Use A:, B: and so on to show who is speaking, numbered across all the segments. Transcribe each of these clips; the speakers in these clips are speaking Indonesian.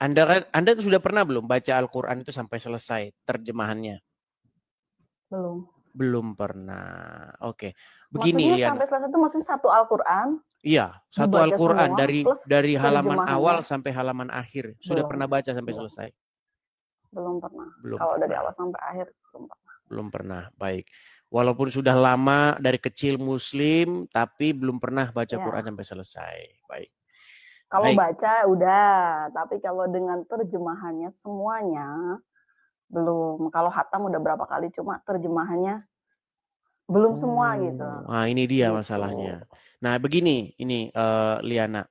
A: Anda sudah pernah belum baca Al-Quran itu sampai selesai terjemahannya?
B: Belum.
A: Belum pernah. Oke. Begini,
B: Maksudnya
A: Liana.
B: sampai selesai itu maksudnya satu Al-Quran
A: Iya, satu
B: dibaca
A: Al-Quran
B: semua plus
A: dari halaman awal
B: terjemahannya
A: sampai halaman akhir. Sudah
B: belum.
A: pernah baca sampai
B: Belum.
A: selesai?
B: Belum pernah.
A: Belum
B: Kalau dari
A: pernah.
B: awal sampai akhir belum pernah.
A: Belum pernah. Baik. Walaupun sudah lama dari kecil Muslim, tapi belum pernah baca Quran
B: Ya.
A: sampai selesai. Baik.
B: Kalau
A: Baik.
B: baca udah, tapi kalau dengan terjemahannya semuanya belum. Kalau khatam udah berapa kali, cuma terjemahannya belum semua gitu.
A: Nah ini dia
B: Gitu.
A: masalahnya. Nah begini, ini Liana.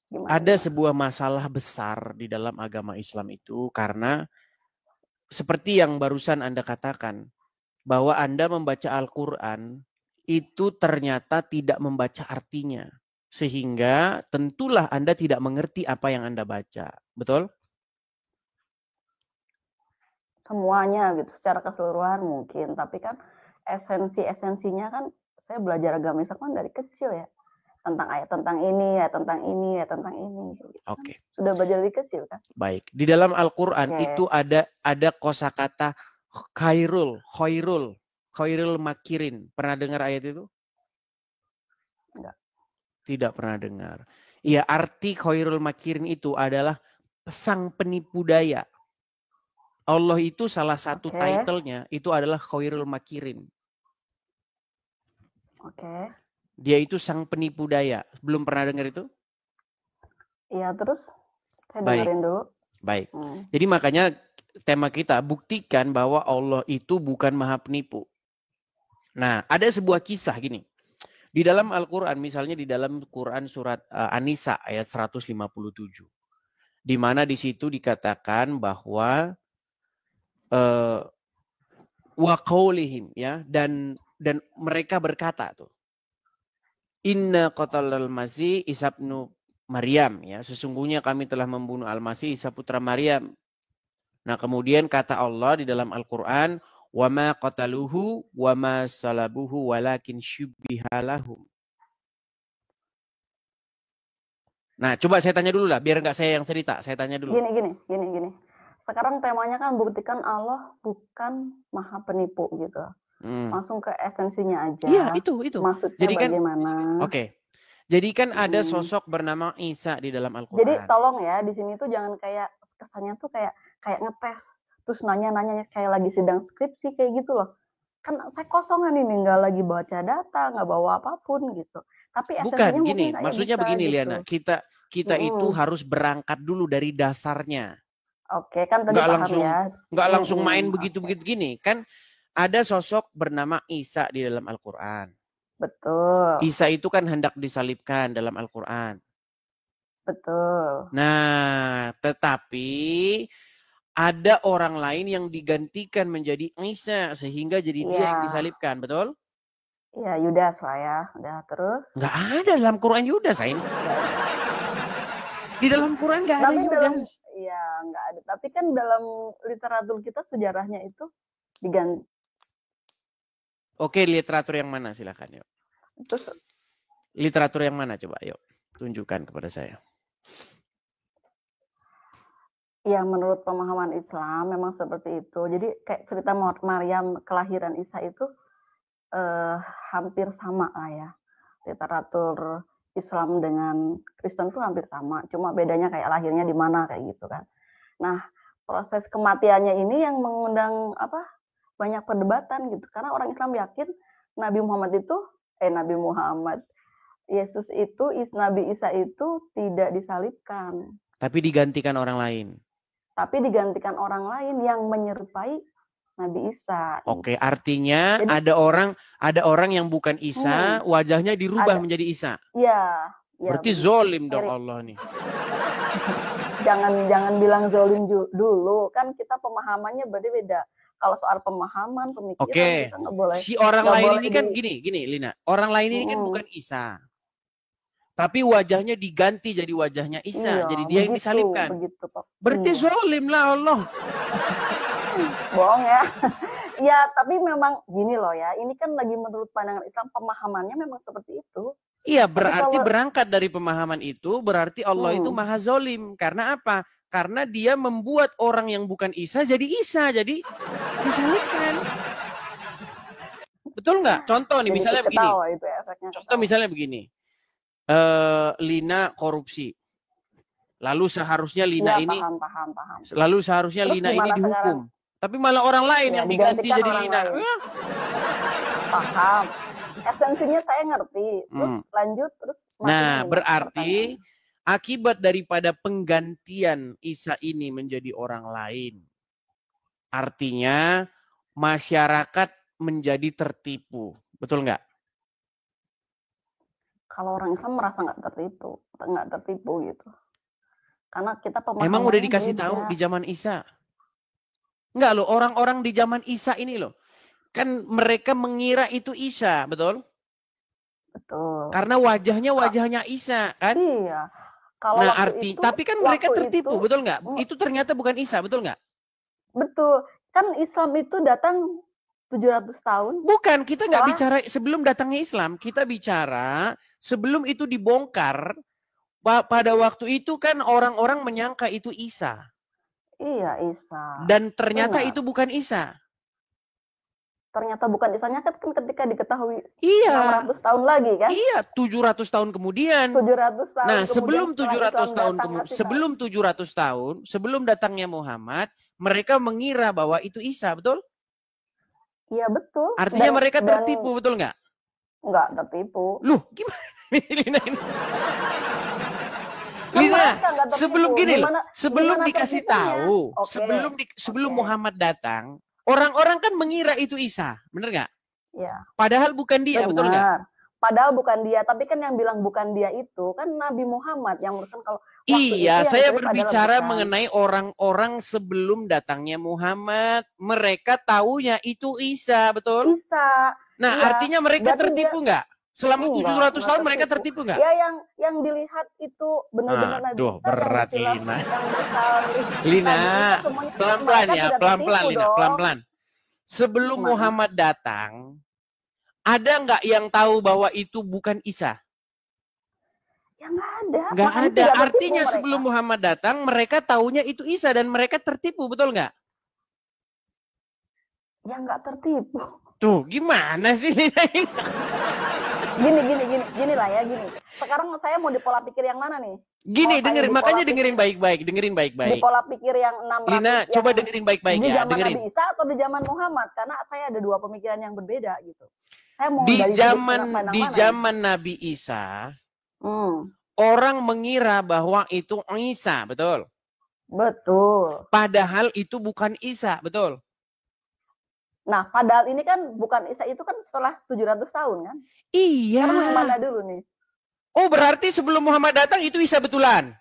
B: Gimana
A: Ada
B: gimana?
A: sebuah masalah besar di dalam agama Islam itu karena seperti yang barusan Anda katakan, bahwa Anda membaca Al-Quran itu ternyata tidak membaca artinya. Sehingga tentulah Anda tidak mengerti apa yang Anda baca. Betul?
B: Semuanya gitu, secara keseluruhan mungkin. Tapi kan esensinya kan saya belajar agama Islam kan dari kecil ya. Tentang ayat tentang ini, ya tentang ini, ya tentang ini. Gitu kan.
A: Oke.
B: Sudah belajar dari kecil kan?
A: Baik. Di dalam Al-Quran itu
B: Oke.
A: ada kosakata khairul makirin. Pernah dengar ayat itu?
B: Enggak.
A: Tidak pernah dengar. Iya, arti khairul makirin itu adalah sang penipu daya. Allah itu salah satu
B: Oke.
A: titlenya itu adalah khairul makirin.
B: Oke.
A: Dia itu sang penipu daya. Belum pernah dengar itu?
B: Iya, terus saya
A: Baik,
B: dengerin dulu.
A: baik. Jadi makanya tema kita buktikan bahwa Allah itu bukan maha penipu. Nah, ada sebuah kisah gini. Di dalam Al-Quran, misalnya di dalam Quran surat An-Nisa ayat 157. Di mana di situ dikatakan bahwa wa qaulihim ya dan mereka berkata tuh inna qatalal masih Isa ibnu Maryam ya sesungguhnya kami telah membunuh Al-Masih Isa putra Maryam. Nah, kemudian kata Allah di dalam Al-Qur'an wa ma qataluhu wa ma salabuhu walakin syubbiha lahum. Nah, coba saya tanya dulu lah biar enggak saya yang cerita, saya tanya dulu.
B: Gini. Sekarang temanya kan buktikan Allah bukan maha penipu gitu. Langsung ke esensinya aja.
A: Iya, itu.
B: Maksudnya
A: Jadi kan
B: bagaimana?
A: oke. Jadi kan ada sosok bernama Isa di dalam
B: Jadi
A: Al-Qur'an.
B: tolong ya di sini tuh jangan kayak kesannya tuh kayak ngetes terus nanya kayak lagi sidang skripsi kayak gitu loh. Kan saya kosongan ini nggak lagi baca data, nggak bawa apapun gitu. Tapi
A: Bukan
B: esensinya mungkin
A: gini,
B: saya
A: maksudnya
B: bisa
A: begini
B: gitu.
A: Liana, kita itu harus berangkat dulu dari dasarnya.
B: Oke, kan tadi
A: Nggak
B: paham
A: langsung
B: ya.
A: nggak langsung main
B: Oke.
A: begitu gini. Kan ada sosok bernama Isa di dalam Al-Qur'an.
B: Betul.
A: Isa itu kan hendak disalibkan dalam Al-Qur'an.
B: Betul.
A: Nah, tetapi ada orang lain yang digantikan menjadi Isa sehingga jadi dia yang
B: Iya.
A: disalibkan, betul?
B: Iya, Yudas lah ya. Udah terus.
A: Nggak ada dalam Quran Yudas, Ain. Di dalam Quran nggak ada
B: Tapi dalam
A: Yudas.
B: ya nggak ada. Tapi kan dalam literatur kita sejarahnya itu diganti.
A: Oke, literatur yang mana silakan yuk.
B: Terus
A: Literatur yang mana coba yuk tunjukkan kepada saya.
B: ya menurut pemahaman Islam memang seperti itu. Jadi kayak cerita Maryam kelahiran Isa itu hampir sama lah ya. Literatur Islam dengan Kristen tuh hampir sama. Cuma bedanya kayak lahirnya di mana kayak gitu kan. Nah, proses kematiannya ini yang mengundang banyak perdebatan gitu. Karena orang Islam yakin Nabi Muhammad Yesus itu Nabi Isa itu tidak disalibkan.
A: Tapi digantikan orang lain.
B: Tapi digantikan orang lain yang menyerupai Nabi Isa.
A: Oke, artinya jadi, ada orang yang bukan Isa, wajahnya dirubah menjadi Isa.
B: Iya.
A: Berarti zolim dong Allah nih.
B: Jangan bilang zolim dulu, kan kita pemahamannya beda. Kalau soal pemahaman, pemikiran kita nggak boleh.
A: Si orang lain ini kan gini, Lina. Orang lain ini kan bukan Isa. Tapi wajahnya diganti jadi wajahnya Isa.
B: Iya,
A: jadi dia yang disalibkan.
B: Begitu, Pak.
A: Berarti zolim lah Allah.
B: Bohong ya. Ya, tapi memang gini loh ya. Ini kan lagi menurut pandangan Islam, pemahamannya memang seperti itu.
A: Iya,
B: Tapi
A: berarti
B: kalau
A: berangkat dari pemahaman itu, berarti Allah itu maha zolim. Karena apa? Karena dia membuat orang yang bukan Isa, jadi disalibkan. Betul nggak? Contoh nih,
B: jadi
A: misalnya
B: ikut
A: begini.
B: ketawa itu efeknya
A: Contoh
B: ketawa.
A: misalnya begini. Lina korupsi. Lalu seharusnya Lina
B: Iya,
A: ini,
B: paham.
A: lalu seharusnya
B: Terus
A: Lina ini
B: gimana sekarang?
A: dihukum. Tapi malah orang lain
B: Ya,
A: yang diganti
B: digantikan
A: jadi
B: orang
A: Lina.
B: lain. Paham. Esensinya saya ngerti. Terus lanjut, terus
A: Nah,
B: maksudnya gimana
A: berarti
B: pertanyaannya?
A: akibat daripada penggantian Isa ini menjadi orang lain. Artinya masyarakat menjadi tertipu. Betul nggak?
B: Kalau orang Islam merasa nggak tertipu gitu. Karena kita
A: Emang udah
B: pemahamannya
A: dikasih
B: beda.
A: tahu di zaman Isa? Enggak loh, orang-orang di zaman Isa ini loh. Kan mereka mengira itu Isa, betul?
B: Betul.
A: Karena wajahnya Isa, kan?
B: Iya. Kalau
A: Nah,
B: waktu itu,
A: tapi kan mereka tertipu,
B: itu,
A: betul nggak? Itu ternyata bukan Isa, betul nggak?
B: betul. Kan Islam itu datang 700 tahun.
A: Bukan, kita nggak bicara sebelum datangnya Islam. Kita bicara sebelum itu dibongkar. Pada waktu itu kan orang-orang menyangka itu Isa.
B: Iya, Isa.
A: Dan ternyata
B: Benar.
A: itu bukan Isa.
B: Ternyata bukan Isanya kan ketika diketahui
A: Iya.
B: 600 tahun lagi kan?
A: Iya, 700 tahun kemudian.
B: 700 tahun
A: Nah,
B: kemudian
A: sebelum 700 tahun, sebelum datangnya Muhammad, mereka mengira bahwa itu Isa, betul?
B: Iya, betul.
A: Artinya mereka tertipu, betul nggak?
B: Nggak tertipu.
A: Loh, gimana? Lina, sebelum gini loh, sebelum dikasih tahu, sebelum Muhammad datang, orang-orang kan mengira itu Isa, bener nggak?
B: Iya.
A: Padahal bukan dia, betul nggak?
B: Padahal bukan dia, tapi kan yang bilang bukan dia itu kan Nabi Muhammad yang urusan kalau
A: waktu iya, itu saya berbicara mengenai orang-orang sebelum datangnya Muhammad. Mereka taunya itu Isa, betul?
B: Isa.
A: Nah, iya. Artinya mereka tertipu nggak? Selama 700 tahun mereka tertipu nggak?
B: Ya, yang dilihat itu benar-benar Nabi Isa.
A: Berat Lina. Lina, pelan-pelan ya, pelan-pelan Lina, pelan-pelan. Sebelum Muhammad datang, ada nggak yang tahu bahwa itu bukan Isa?
B: Ya nggak ada.
A: Nggak ada. Artinya sebelum Muhammad datang, mereka taunya itu Isa dan mereka tertipu, betul nggak?
B: Ya nggak tertipu.
A: Tuh, gimana sih?
B: Gini lah ya, gini. Sekarang saya mau di pola pikir yang mana nih?
A: Gini, makanya dengerin baik-baik.
B: Di pola pikir yang 600.
A: Lina, coba dengerin baik-baik ya.
B: Di zaman Nabi Isa atau di zaman Muhammad? Karena saya ada dua pemikiran yang berbeda gitu. Saya mau
A: di zaman Nabi Isa, orang mengira bahwa itu Isa, betul?
B: Betul.
A: Padahal itu bukan Isa, betul?
B: Nah, padahal ini kan bukan Isa itu kan setelah 700 tahun kan?
A: Iya.
B: Karena yang mana dulu nih?
A: Oh, berarti sebelum Muhammad datang itu Isa betulan.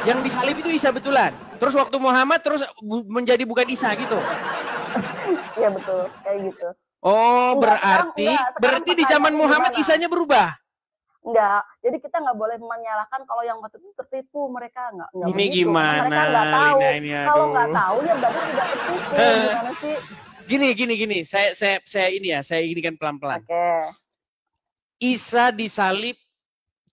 A: Yang disalib itu Isa betulan. Terus waktu Muhammad terus menjadi bukan Isa gitu.
B: Iya betul, kayak gitu.
A: Oh, berarti di zaman Muhammad Isanya berubah.
B: Enggak, jadi kita nggak boleh menyalahkan kalau yang waktu itu tertipu, mereka nggak
A: ini
B: begitu.
A: Gimana?
B: Mereka nggak tahu. Kalau nggak tahu ya berarti tidak tertipu. Gimana sih?
A: Gini. Saya ini kan pelan-pelan. Isa disalib,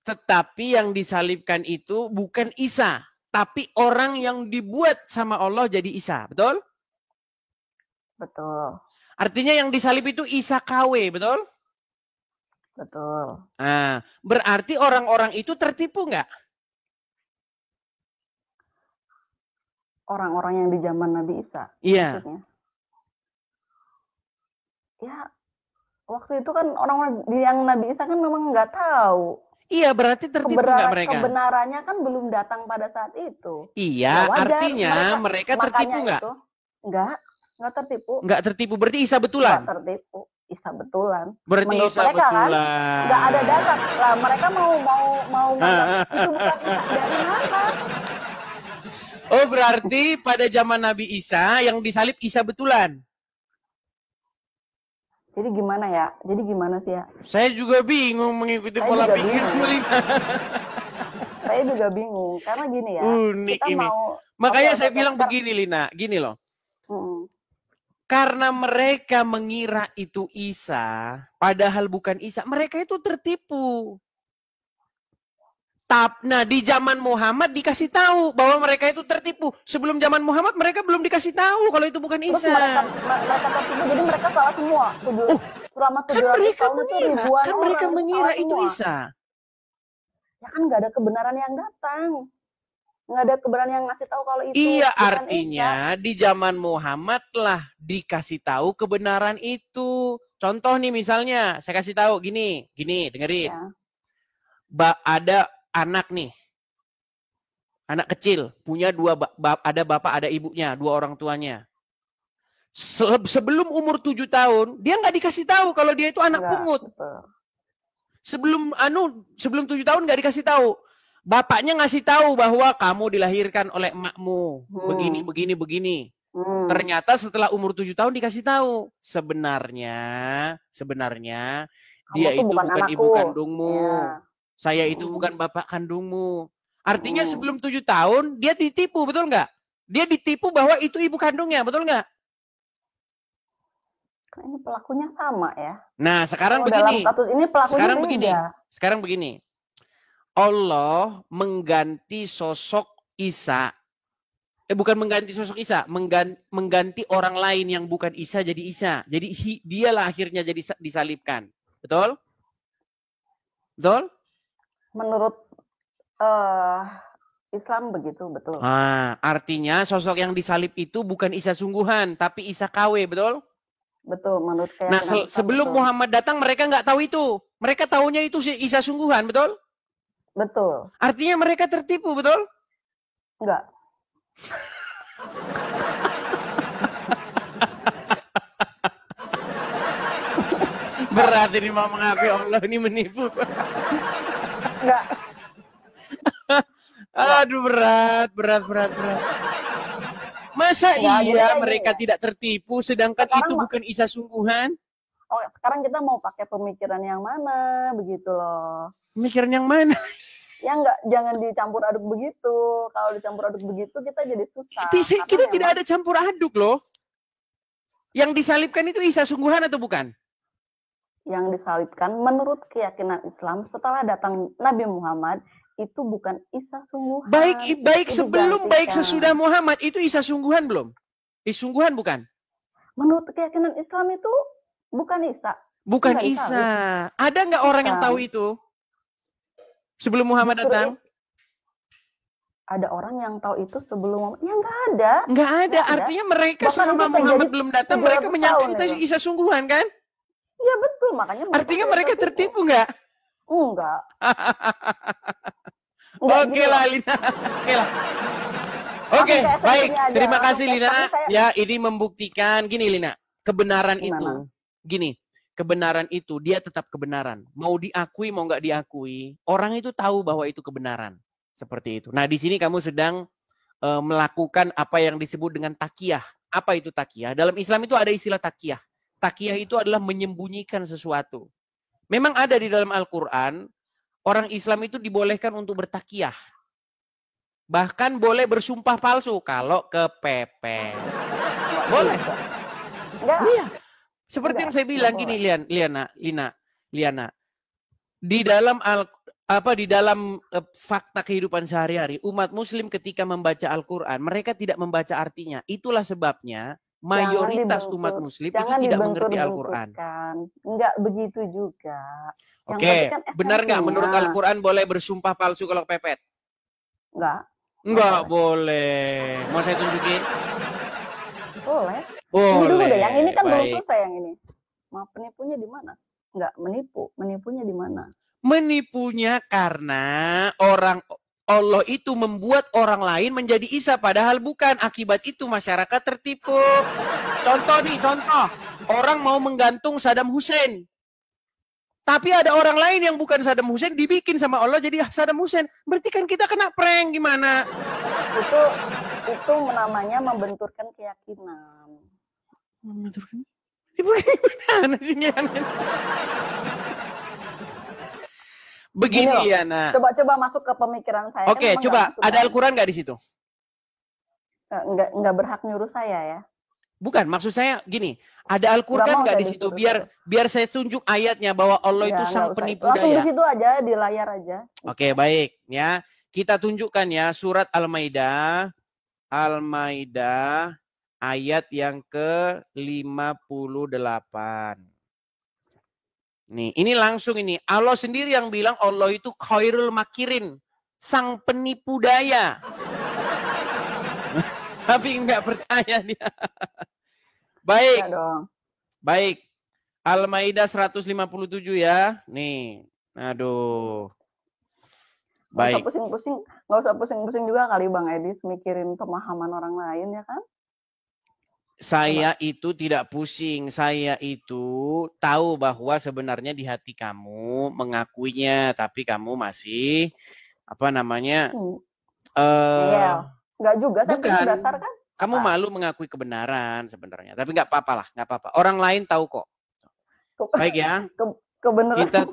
A: tetapi yang disalibkan itu bukan Isa, tapi orang yang dibuat sama Allah jadi Isa, betul?
B: Betul.
A: Artinya yang disalib itu Isa KW, betul?
B: Betul.
A: Nah, berarti orang-orang itu tertipu nggak?
B: Orang-orang yang di zaman Nabi Isa?
A: Iya.
B: Maksudnya? Ya, waktu itu kan orang-orang yang Nabi Isa kan memang nggak tahu.
A: Iya, berarti tertipu nggak mereka?
B: Kebenarannya kan belum datang pada saat itu.
A: Iya, ya artinya mereka tertipu nggak?
B: Nggak tertipu.
A: Nggak tertipu, berarti Isa betulan?
B: Nggak tertipu. Isa betulan.
A: Berarti
B: menurut
A: Isa
B: mereka,
A: betulan.
B: Kan, nggak ada dasar. Lah mereka mau itu bukan Isa dari mana?
A: Oh, berarti pada zaman Nabi Isa yang disalib Isa betulan.
B: Jadi gimana ya? Jadi gimana sih ya?
A: Saya juga bingung mengikuti pola pikir.
B: Saya juga bingung karena gini ya.
A: Unik kita ini. Makanya saya bilang begini Lina, gini loh. Karena mereka mengira itu Isa, padahal bukan Isa. Mereka itu tertipu. Nah, di zaman Muhammad dikasih tahu bahwa mereka itu tertipu. Sebelum zaman Muhammad mereka belum dikasih tahu kalau itu bukan
B: Terus
A: Isa.
B: mereka tertipu, jadi mereka salah semua. Selama 700 tahun itu ribuan orang
A: mereka mengira itu
B: semua.
A: Isa.
B: Ya kan nggak ada kebenaran yang datang. Nggak ada kebenaran yang ngasih tahu kalau itu.
A: Iya, artinya Isa. Di zaman Muhammad lah dikasih tahu kebenaran itu. Contoh nih misalnya, saya kasih tahu gini, dengerin. Ya. Ada anak nih, anak kecil, punya ada bapak, ada ibunya, 2 orang tuanya. Sebelum umur 7 tahun, dia nggak dikasih tahu kalau dia itu anak pungut. Sebelum 7 tahun nggak dikasih tahu. Bapaknya ngasih tahu bahwa kamu dilahirkan oleh emakmu, begini. Ternyata setelah umur 7 tahun dikasih tahu, sebenarnya dia itu bukan ibu kandungmu. Ya. Saya itu bukan bapak kandungmu. Artinya sebelum 7 tahun dia ditipu, betul nggak? Dia ditipu bahwa itu ibu kandungnya, betul nggak?
B: Ini pelakunya sama ya.
A: Nah, sekarang begini.
B: Dalam kasus ini pelakunya
A: Sekarang begini. Allah mengganti sosok Isa. Bukan mengganti sosok Isa, mengganti orang lain yang bukan Isa jadi Isa. Jadi dialah akhirnya jadi disalibkan. Betul? Betul?
B: Menurut Islam begitu, betul.
A: Artinya sosok yang disalib itu bukan Isa sungguhan, tapi Isa KW, betul?
B: Betul, menurut
A: keyakinan. Nah, sebelum betul. Muhammad datang mereka nggak tahu itu. Mereka tahunya itu Isa sungguhan, betul?
B: Betul.
A: Artinya mereka tertipu, betul?
B: Enggak.
A: Berat ini mau mengakui Allah ini menipu.
B: Enggak.
A: Aduh, berat. Masa iya mereka tidak tertipu sedangkan sekarang itu bukan Isa sungguhan?
B: Oh, sekarang kita mau pakai pemikiran yang mana begitu loh.
A: Pemikiran yang mana?
B: Ya enggak, jangan dicampur aduk begitu. Kalau dicampur aduk begitu kita jadi susah.
A: Kita tidak ada campur aduk loh. Yang disalibkan itu Isa sungguhan atau bukan?
B: Yang disalibkan menurut keyakinan Islam setelah datang Nabi Muhammad itu bukan Isa sungguhan.
A: Baik sebelum baik sesudah Muhammad itu Isa sungguhan belum? Sungguhan bukan?
B: Menurut keyakinan Islam itu bukan Isa.
A: Bukan Isa. Ada nggak orang yang tahu itu? Sebelum Muhammad datang?
B: Ada orang yang tahu itu sebelum Muhammad? Ya nggak ada.
A: Nggak ada. Artinya mereka selama Muhammad belum datang mereka menyangka itu Isa sungguhan kan?
B: Ya betul, makanya.
A: Artinya mereka tertipu nggak?
B: Enggak.
A: Oke lah, Lina. Oke, baik. Terima kasih, Lina. Ya, ini membuktikan gini, Lina. Kebenaran itu, kebenaran itu dia tetap kebenaran. Mau diakui, mau nggak diakui, orang itu tahu bahwa itu kebenaran. Seperti itu. Nah, di sini kamu sedang melakukan apa yang disebut dengan takiyah. Apa itu takiyah? Dalam Islam itu ada istilah takiyah. Takiyah itu adalah menyembunyikan sesuatu. Memang ada di dalam Al-Quran, orang Islam itu dibolehkan untuk bertakiyah. Bahkan boleh bersumpah palsu kalau kepepet. Boleh. Iya. Seperti yang saya bilang gini, Liana. Di dalam fakta kehidupan sehari-hari, umat muslim ketika membaca Al-Quran, mereka tidak membaca artinya. Itulah sebabnya mayoritas umat muslim itu tidak mengerti Al-Quran.
B: Enggak begitu juga.
A: Oke, benar nggak menurut Al-Quran boleh bersumpah palsu kalau pepet? Enggak boleh. Mau saya tunjukin?
B: Boleh.
A: Boleh.
B: Ini dulu deh, yang ini kan belum selesai yang ini. Maaf, penipunya di mana? Enggak, menipunya di mana?
A: Menipunya karena Allah itu membuat orang lain menjadi Isa padahal bukan. Akibat itu masyarakat tertipu. Contoh. Orang mau menggantung Saddam Hussein. Tapi ada orang lain yang bukan Saddam Hussein dibikin sama Allah jadi Saddam Hussein. Berarti kan kita kena prank gimana?
B: Itu namanya membenturkan keyakinan.
A: Membenturkan? Gimana sih? Begini ya, Nak.
B: Coba masuk ke pemikiran saya.
A: Oke, coba. Ada Al-Quran nggak di situ?
B: Nggak berhak nyuruh saya ya.
A: Bukan, maksud saya gini, ada
B: Nggak
A: Al-Qur'an
B: mau
A: nggak
B: saya
A: di situ?
B: disuruh-suruh.
A: Biar saya tunjuk ayatnya bahwa Allah
B: Ya,
A: itu
B: nggak
A: sang
B: usah itu.
A: penipu
B: Langsung di
A: daya.
B: situ aja, di layar aja.
A: Oke, baik ya. Kita tunjukkan ya surat Al-Maidah. Al-Maidah ayat yang ke-58. Nih, ini langsung ini. Allah sendiri yang bilang Allah itu khairul makirin, sang penipu daya. Tapi nggak percaya dia. Baik.
B: Ya dong.
A: Baik. Al-Maidah 157 ya. Nih. Aduh. Baik.
B: Nggak usah pusing-pusing juga kali Bang Edis mikirin pemahaman orang lain ya kan?
A: Saya itu tidak pusing. Saya itu tahu bahwa sebenarnya di hati kamu mengakuinya, tapi kamu masih apa namanya?
B: Nggak juga. Saya
A: Bukan.
B: dasar kan?
A: Kamu malu mengakui kebenaran sebenarnya, tapi nggak apa-apa lah, nggak apa-apa. Orang lain tahu kok. Baik ya. Kita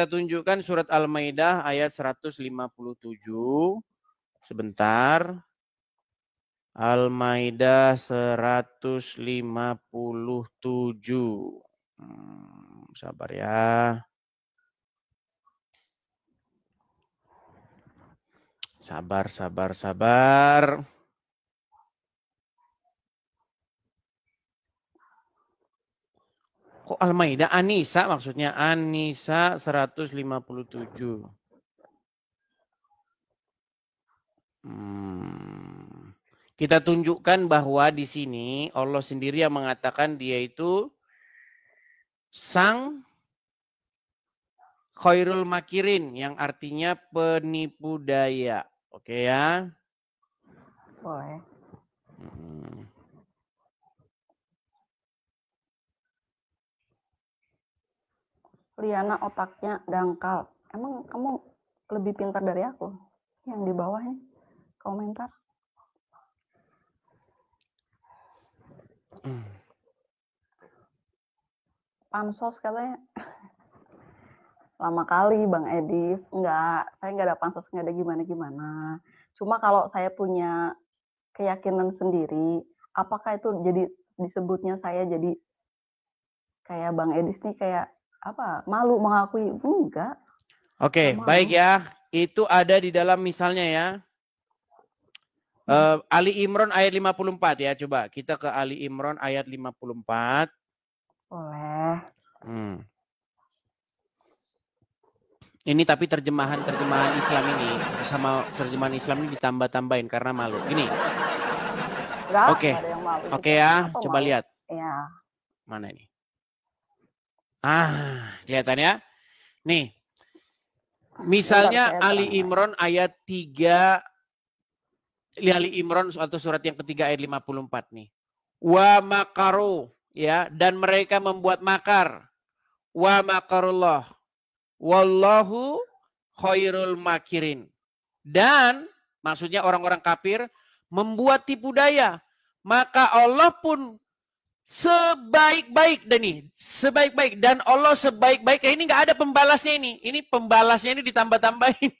A: tunjukkan surat Al-Maidah ayat 157. Sebentar. Al-Maidah 157. Sabar ya. Sabar. Kok Al-Maidah? An-Nisa maksudnya. An-Nisa 157. Kita tunjukkan bahwa di sini Allah sendiri yang mengatakan dia itu sang khairul makirin, yang artinya penipu daya. Oke ya?
B: Boleh. Liana otaknya dangkal. Emang kamu lebih pintar dari aku? Yang di bawah nih, komentar. Pansos katanya. Lama kali Bang Edis. Enggak, saya nggak ada pansos, nggak ada gimana-gimana. Cuma kalau saya punya keyakinan sendiri, apakah itu jadi disebutnya saya jadi kayak Bang Edis nih kayak apa? Malu mengakui? Enggak.
A: Oke, baik ya. Itu ada di dalam misalnya ya. Ali Imran ayat 54 ya. Coba kita ke Ali Imran ayat 54.
B: Boleh.
A: Ini tapi terjemahan Islam ini sama terjemahan Islam ini ditambah-tambahin karena malu. Gini. Oke. Oke ya, coba lihat.
B: Iya.
A: Mana ini? Kelihatan ya? Nih. Misalnya Ali Imran ayat 3, Ali Imran atau surat yang ketiga ayat 54 nih. Wa makaru, ya, dan mereka membuat makar. Wa makarullah. Wallahu khairul makirin. Dan maksudnya orang-orang kafir membuat tipu daya. Maka Allah pun sebaik-baik dan Allah sebaik-baik. Ini nggak ada pembalasnya ini. Ini pembalasnya ini ditambah-tambahin.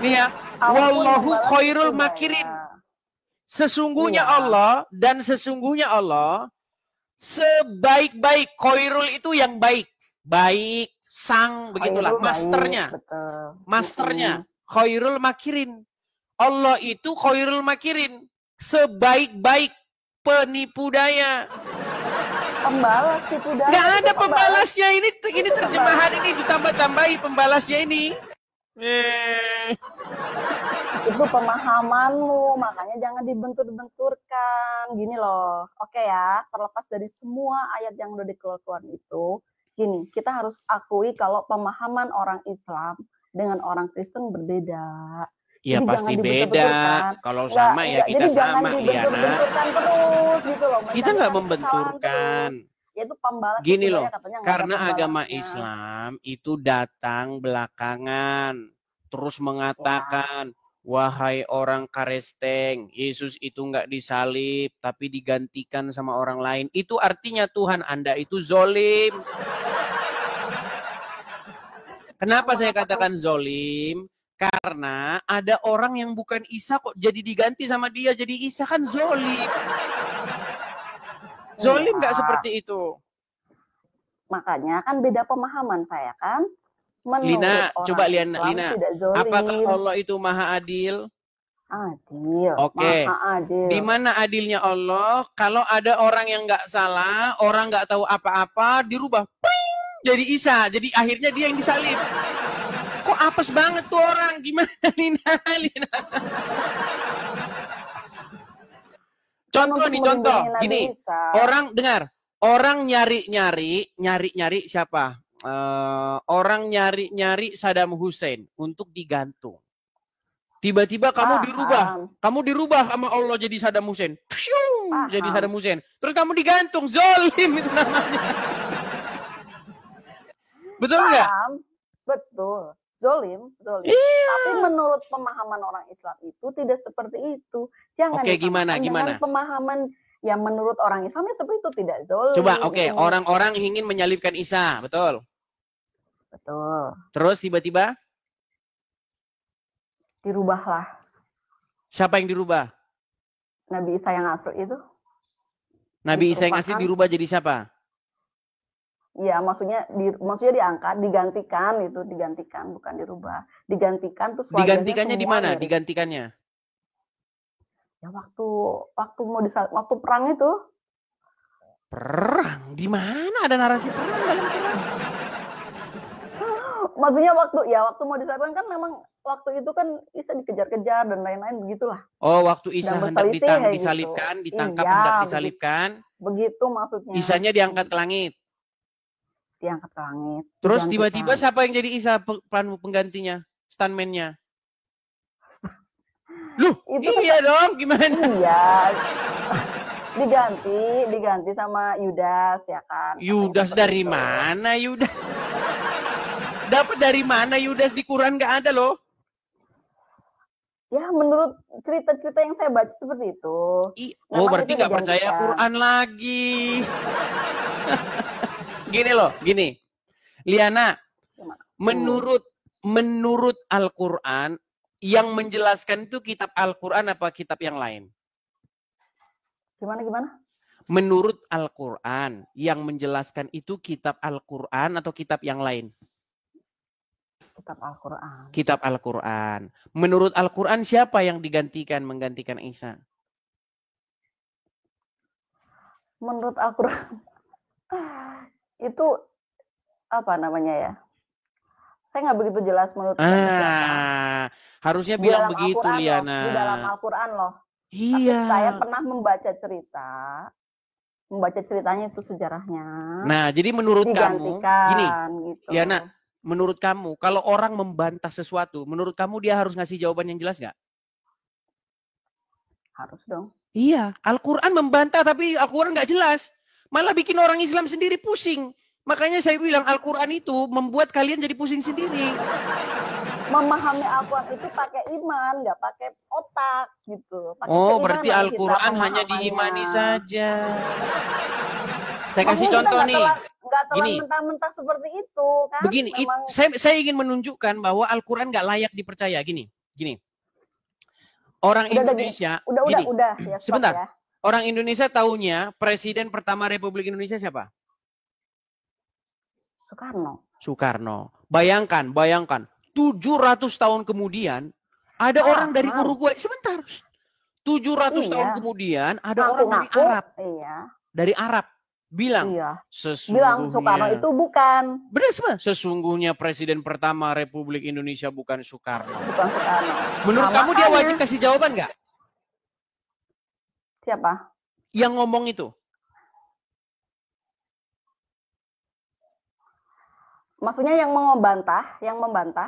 A: Nih ya. Wallahu khairul makirin. Sesungguhnya Allah dan sesungguhnya Allah sebaik-baik. Khairul itu yang baik. Baik, sang, begitulah. Masternya. Masternya. Khairul makirin. Allah itu khairul makirin. Sebaik-baik penipu daya.
B: Pembalas tipu daya.
A: Nggak ada pembalasnya ini terjemahan ini ditambah-tambahi pembalasnya ini.
B: Itu pemahamanmu, makanya jangan dibentur-benturkan. Gini loh, oke ya, terlepas dari semua ayat yang udah dikeluarkan itu, gini, kita harus akui kalau pemahaman orang Islam dengan orang Kristen berbeda.
A: Ya pasti beda. Kalau sama ya kita sama, Liana.
B: Terus gitu loh.
A: Kita nggak membenturkan.
B: Itu pembalas.
A: Gini loh, karena agama Islam itu datang belakangan, terus mengatakan, wahai orang Karesteng, Yesus itu nggak disalib, tapi digantikan sama orang lain. Itu artinya Tuhan Anda itu zolim. Kenapa saya katakan zolim? Karena ada orang yang bukan Isa kok jadi diganti sama dia jadi Isa, kan zolim. Zolim nggak seperti itu?
B: Makanya kan beda pemahaman saya kan. Menurut
A: Lina,
B: orang
A: coba
B: Islam
A: Lina,
B: tidak zolim.
A: apakah Allah itu maha adil?
B: Adil.
A: Oke.
B: Maha adil.
A: Di mana adilnya Allah? Kalau ada orang yang nggak salah, orang nggak tahu apa-apa, dirubah, ping, jadi Isa. Jadi akhirnya dia yang disalib. Kok apes banget tuh orang? Gimana Lina? Contoh nih, contoh. Gini, orang dengar, orang nyari siapa? Orang nyari Saddam Hussein untuk digantung. Tiba-tiba kamu dirubah sama Allah jadi Saddam Hussein. Jadi Saddam Hussein. Terus kamu digantung, zolim itu namanya. Betul nggak?
B: Betul. Zolim. Iya. Tapi menurut pemahaman orang Islam itu tidak seperti itu. Jangan
A: gimana?
B: Pemahaman yang menurut orang Islam seperti itu tidak zolim.
A: Coba, orang-orang ingin menyalibkan Isa, betul?
B: Betul.
A: Terus tiba-tiba?
B: Dirubahlah.
A: Siapa yang dirubah?
B: Nabi Isa yang asli itu.
A: Nabi Isa yang asli dirubah jadi siapa?
B: Ya, maksudnya diangkat, digantikan, bukan dirubah. Digantikan terus
A: digantikannya di mana? Digantikannya?
B: Ya waktu perang itu.
A: Perang? Di mana ada narasi perang dalam Quran?
B: Maksudnya waktu mau disalibkan kan memang waktu itu kan Isa dikejar-kejar dan lain-lain begitulah.
A: Oh, waktu Isa hendak disalibkan, gitu. Ditangkap hendak disalibkan.
B: Begitu maksudnya.
A: Isanya diangkat ke langit.
B: Diangkat ke langit.
A: Terus tiba-tiba siapa yang jadi Isa penggantinya? Stuntman-nya? Loh, iya dong, gimana?
B: Iya. Diganti sama Yudas ya kan.
A: Yudas dari mana Yudas? Dapat dari mana Yudas di Quran nggak ada loh?
B: Ya menurut cerita-cerita yang saya baca seperti itu.
A: Berarti nggak percaya Quran lagi. Gini. Liana, menurut Al-Quran yang menjelaskan itu kitab Al-Quran apa kitab yang lain?
B: Gimana?
A: Menurut Al-Quran yang menjelaskan itu kitab Al-Quran atau kitab yang lain? Kitab Al-Quran. Menurut Al-Quran siapa yang menggantikan Isa?
B: Menurut Al-Quran itu apa namanya ya? Saya nggak begitu jelas menurut siapa.
A: Harusnya bilang begitu, Liana.
B: Di dalam Al-Quran loh.
A: Iya.
B: Tapi saya pernah membaca ceritanya itu sejarahnya.
A: Nah, jadi menurut kamu, gini,
B: gitu.
A: Liana, menurut kamu, kalau orang membantah sesuatu, menurut kamu dia harus ngasih jawaban yang jelas nggak?
B: Harus dong.
A: Iya, Al-Quran membantah tapi Al-Quran nggak jelas. Malah bikin orang Islam sendiri pusing. Makanya saya bilang Al-Quran itu membuat kalian jadi pusing sendiri.
B: Memahami Al-Quran itu pakai iman, nggak pakai otak gitu.
A: Berarti Al-Quran hanya diimani saja. Saya kasih contoh nih.
B: Nggak telan mentah-mentah seperti itu kan.
A: Begini, saya ingin menunjukkan bahwa Al-Quran nggak layak dipercaya. Gini. Orang Indonesia.
B: Udah. Ya,
A: sebentar.
B: Ya.
A: Orang Indonesia taunya Presiden pertama Republik Indonesia siapa? Soekarno. Bayangkan. 700 tahun kemudian ada orang dari Uruguay. Sebentar. 700 tahun kemudian ada orang dari Arab.
B: Iya.
A: Dari Arab. Bilang
B: Soekarno itu bukan.
A: Benar. Sesungguhnya Presiden pertama Republik Indonesia bukan Soekarno.
B: Bukan Soekarno.
A: Menurut kamu dia wajib kasih jawaban nggak?
B: Siapa?
A: Yang ngomong itu.
B: Maksudnya yang membantah?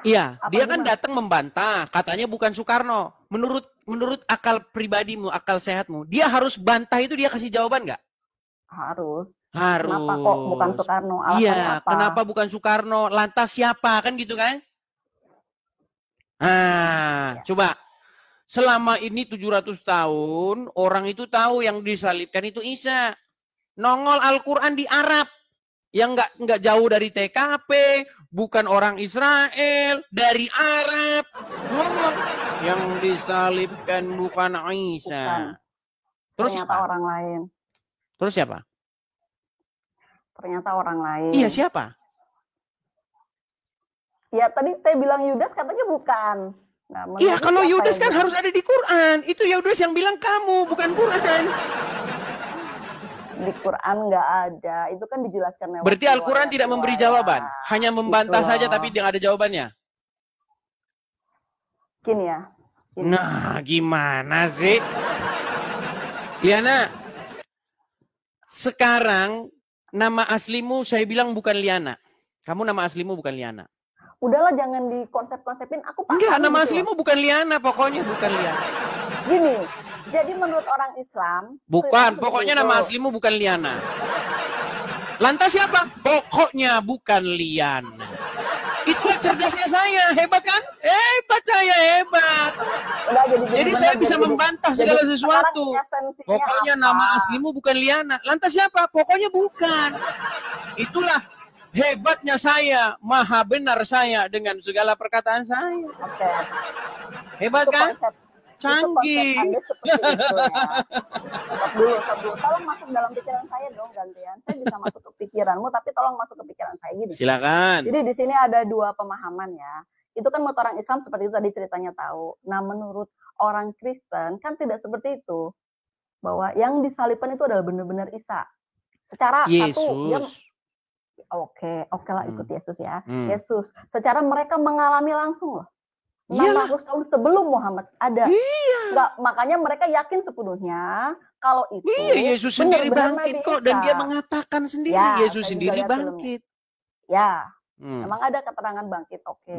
A: Iya, dia kan datang membantah, katanya bukan Soekarno. Menurut akal pribadimu, akal sehatmu, dia harus bantah itu dia kasih jawaban nggak?
B: Harus.
A: Kenapa
B: kok bukan Soekarno?
A: Iya, apa? Kenapa bukan Soekarno? Lantas siapa? Kan gitu kan? Coba. Selama ini 700 tahun, orang itu tahu yang disalibkan itu Isa. Nongol Al-Quran di Arab. Yang nggak jauh dari TKP, bukan orang Israel, dari Arab. Ngomong yang disalibkan bukan Isa.
B: Bukan.
A: Terus
B: Ternyata
A: siapa?
B: orang lain.
A: Terus siapa?
B: Ternyata orang lain.
A: Iya, siapa?
B: Ya tadi saya bilang Yudas, katanya bukan. Nah,
A: iya, kalau Yudas kan
B: bilang?
A: harus ada di Quran. Itu Yudas yang bilang kamu, bukan Quran.
B: Di Quran nggak ada. Itu kan dijelaskan lewat.
A: Berarti Al-Quran tidak memberi jawaban. Hanya membantah saja tapi tidak ada jawabannya.
B: Gini ya. Gini.
A: Nah, gimana sih? Liana, sekarang nama aslimu saya bilang bukan Liana. Kamu nama aslimu bukan Liana.
B: Udahlah, jangan dikonsep-konsepin. Aku paham.
A: Enggak, nama
B: gitu
A: aslimu bukan Liana, pokoknya bukan Liana.
B: Gini, jadi menurut orang Islam.
A: Bukan, pokoknya nama aslimu bukan Liana. Lantas siapa? Pokoknya bukan Liana. Itulah cerdasnya saya, hebat kan? Hebat saya, hebat.
B: Udah,
A: jadi saya bisa membantah segala sesuatu. Pokoknya nama aslimu bukan Liana. Lantas siapa? Pokoknya bukan. Itulah hebatnya saya, maha benar saya dengan segala perkataan saya.
B: Oke.
A: Hebat kan? Canggih.
B: Stop dulu. Tolong masuk dalam pikiran saya dong, gantian. Saya bisa masuk ke pikiranmu, tapi tolong masuk ke pikiran saya gitu.
A: Silakan.
B: Jadi di sini ada dua pemahaman ya. Itu kan menurut orang Islam seperti itu tadi ceritanya tahu. Nah, menurut orang Kristen kan tidak seperti itu. Bahwa yang disalibkan itu adalah benar-benar Isa. Secara
A: Yesus.
B: satu dia Oke lah, ikut Yesus ya. Yesus. Secara mereka mengalami langsung loh. 600 tahun sebelum Muhammad ada.
A: Iya.
B: Nggak, makanya mereka yakin sepenuhnya kalau itu.
A: Iya, Yesus sendiri bangkit kok. Dan dia mengatakan sendiri ya, Yesus sendiri bangkit.
B: Ya, emang ada keterangan bangkit. Oke.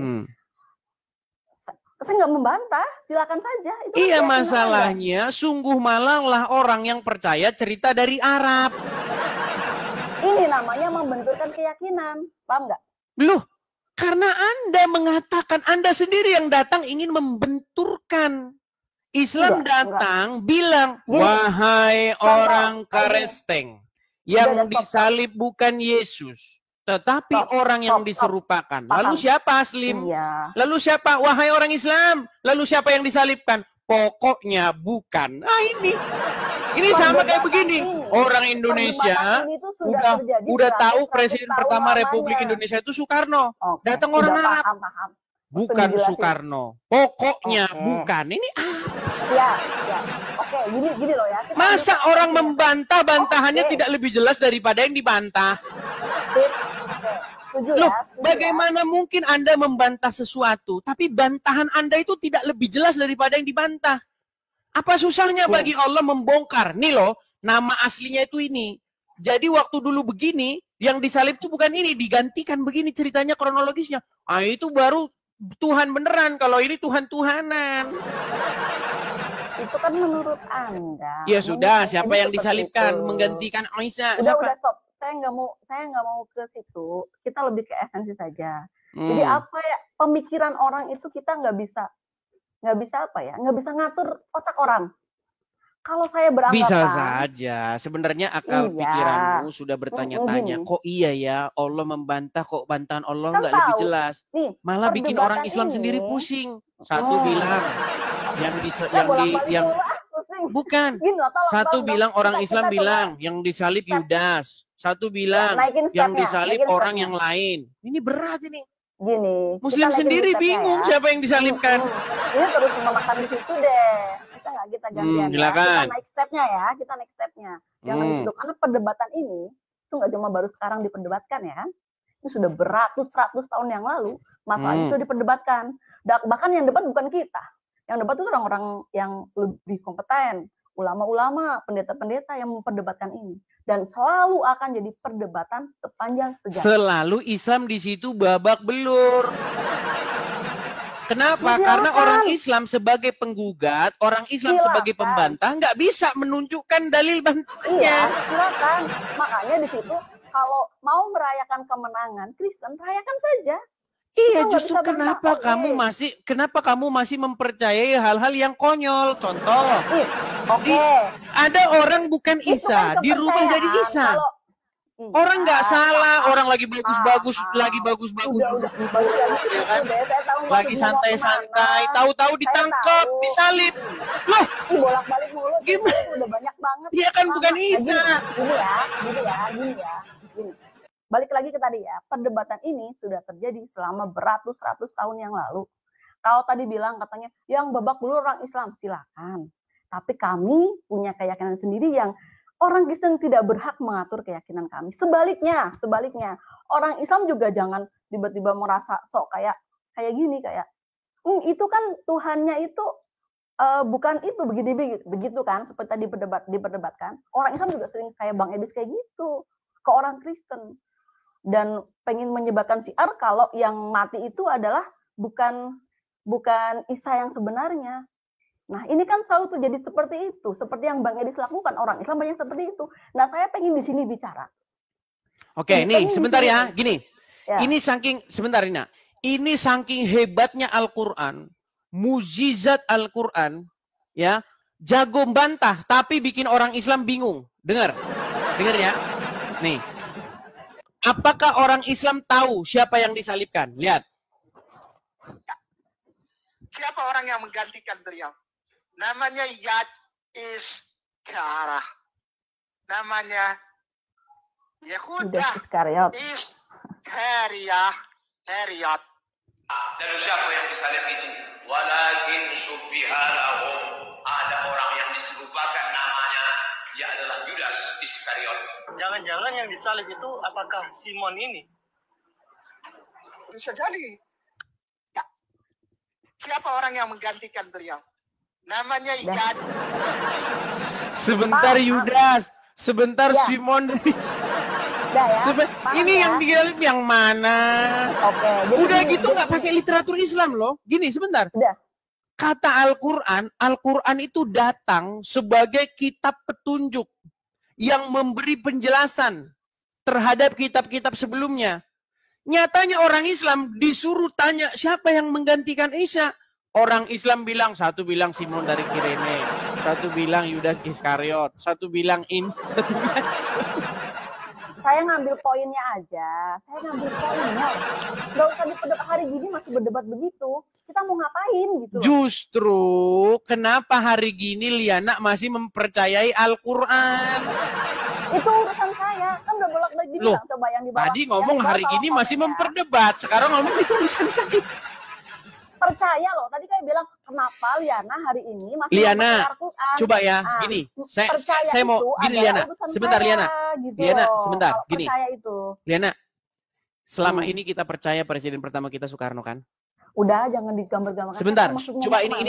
B: Saya nggak membantah, silakan saja. Itu
A: iya, masalahnya sungguh malanglah orang yang percaya cerita dari Arab.
B: Ini namanya membenturkan keyakinan, paham nggak?
A: Loh, karena Anda mengatakan, Anda sendiri yang datang ingin membenturkan. Islam datang bilang, wahai orang Karesteng, yang disalib bukan Yesus, tetapi orang yang diserupakan. Lalu siapa Aslim? Lalu siapa? Wahai orang Islam. Lalu siapa yang disalibkan? Pokoknya bukan. Nah ini sama kayak begini. Orang Indonesia udah tahu presiden pertama Republik Indonesia itu Soekarno. Datang orang Arab. Bukan Soekarno. Pokoknya bukan. Ini
B: ya. Oke, gini loh ya.
A: Masa orang membantah bantahannya tidak lebih jelas daripada yang dibantah? Loh, bagaimana mungkin Anda membantah sesuatu, tapi bantahan Anda itu tidak lebih jelas daripada yang dibantah? Apa susahnya bagi Allah membongkar? Nih loh, nama aslinya itu ini. Jadi waktu dulu begini, yang disalib itu bukan ini, digantikan begini ceritanya kronologisnya. Ah, itu baru Tuhan beneran, kalau ini Tuhan-Tuhanan.
B: Itu kan menurut Anda.
A: Ya sudah, siapa yang disalibkan menggantikan Isa?
B: Udah stop. Saya nggak mau ke situ. Kita lebih ke esensi saja. Jadi apa ya, pemikiran orang itu kita nggak bisa apa ya, nggak bisa ngatur otak orang. Kalau saya beranggapan
A: bisa saja, sebenarnya akal pikiranmu sudah bertanya-tanya, kok iya ya Allah membantah, kok bantahan Allah nggak lebih jelas, malah bikin orang Islam sendiri pusing. Satu bilang bukan, satu bilang orang Islam bilang yang disalib Yudas, satu bilang yang disalib orang yang lain. Ini berat ini.
B: Gini,
A: Muslim sendiri bingung siapa yang disalibkan.
B: Ini terus memakan di situ deh. Bisa nggak kita gantian?
A: Silakan.
B: Kita naik stepnya. Jangan gitu. Karena perdebatan ini itu nggak cuma baru sekarang diperdebatkan ya. Ini sudah beratus-ratus tahun yang lalu masalah itu sudah diperdebatkan. Bahkan yang debat bukan kita. Yang debat itu orang-orang yang lebih kompeten, ulama-ulama, pendeta-pendeta yang memperdebatkan ini. Dan selalu akan jadi perdebatan sepanjang sejarah.
A: Selalu Islam di situ babak belur. Kenapa? Karena orang Islam sebagai penggugat, orang Islam sebagai pembantah nggak bisa menunjukkan dalil bantahannya.
B: Iya, silakan. Makanya di situ kalau mau merayakan kemenangan Kristen, rayakan saja.
A: Iya, justru kenapa kamu masih mempercayai hal-hal yang konyol? Contoh, ada orang bukan Isa, dirubah jadi Isa. Orang nggak salah, orang lagi bagus-bagus, lagi bagus-bagus.
B: Udah.
A: Ya kan?
B: Saya tahu
A: Lagi santai-santai, tahu-tahu ditangkap, disalib. Loh,
B: bolak-balik mulu.
A: Gimana?
B: Udah banyak banget.
A: Dia kan bukan Isa.
B: Gini ya. Balik lagi ke tadi ya, perdebatan ini sudah terjadi selama beratus-ratus tahun yang lalu. Kalau tadi bilang katanya yang babak belur orang Islam, silakan. Tapi kami punya keyakinan sendiri yang orang Kristen tidak berhak mengatur keyakinan kami. Sebaliknya, orang Islam juga jangan tiba-tiba merasa sok kayak gini, kayak itu kan Tuhannya itu bukan itu begitu kan, seperti tadi diperdebatkan. Orang Islam juga sering kayak Bang Edis kayak gitu ke orang Kristen, dan pengen menyebarkan syiar kalau yang mati itu adalah bukan Isa yang sebenarnya. Nah, ini kan selalu terjadi seperti itu, seperti yang Bang Edis lakukan. Orang Islam banyak seperti itu. Nah, saya pengen di sini bicara.
A: Oke, nih sebentar ya, gini. Ya. Ini saking hebatnya Al-Qur'an, mukjizat Al-Qur'an, ya. Jago bantah tapi bikin orang Islam bingung. Dengar ya. Nih. Apakah orang Islam tahu siapa yang disalibkan? Lihat.
C: Siapa orang yang menggantikan beliau? Namanya Yad Iskarah. Namanya Yehuda Iskariot.
D: Dan siapa yang disalib itu? Walakin syubbiha lahum. Ada orang yang diserupakan namanya. Dia adalah Yudas Iskariot.
E: Jangan-jangan yang disalib itu apakah Simon ini?
C: Bisa jadi. Ya. Siapa orang yang menggantikan beliau? Namanya Yad.
A: Sebentar Yudas, sebentar ya. Simon.
B: Ya.
A: Ini ya. Yang digalip yang mana?
B: Oke.
A: Udah gitu nggak pakai literatur Islam loh. Gini sebentar.
B: Udah.
A: Kata Al-Quran itu datang sebagai kitab petunjuk yang memberi penjelasan terhadap kitab-kitab sebelumnya. Nyatanya orang Islam disuruh tanya siapa yang menggantikan Isa. Orang Islam bilang, satu bilang Simon dari Kirene, satu bilang Yudas Iskariot, satu bilang ini, satu bilang...
B: Saya ngambil poinnya aja. Gak usah diperdebat hari gini masih berdebat begitu. Kita mau ngapain gitu.
A: Justru kenapa hari gini Liana masih mempercayai Al-Quran?
B: Itu urusan saya. Kan udah bolak-balik dibilang. Coba yang di bawah.
A: Tadi ngomong hari gini masih memperdebat. Sekarang ngomong itu urusan saya.
B: Percaya loh. Tadi kayak bilang kenapa Liana hari ini masih
A: Liana, coba ya, gini. Saya mau gini Liana. Sebentar Liana.
B: Gitu
A: Liana,
B: loh.
A: sebentar. Gini.
B: Itu.
A: Liana. Selama ini kita percaya presiden pertama kita Soekarno kan?
B: Udah, jangan digambar-gambarkan.
A: Sebentar. Coba ini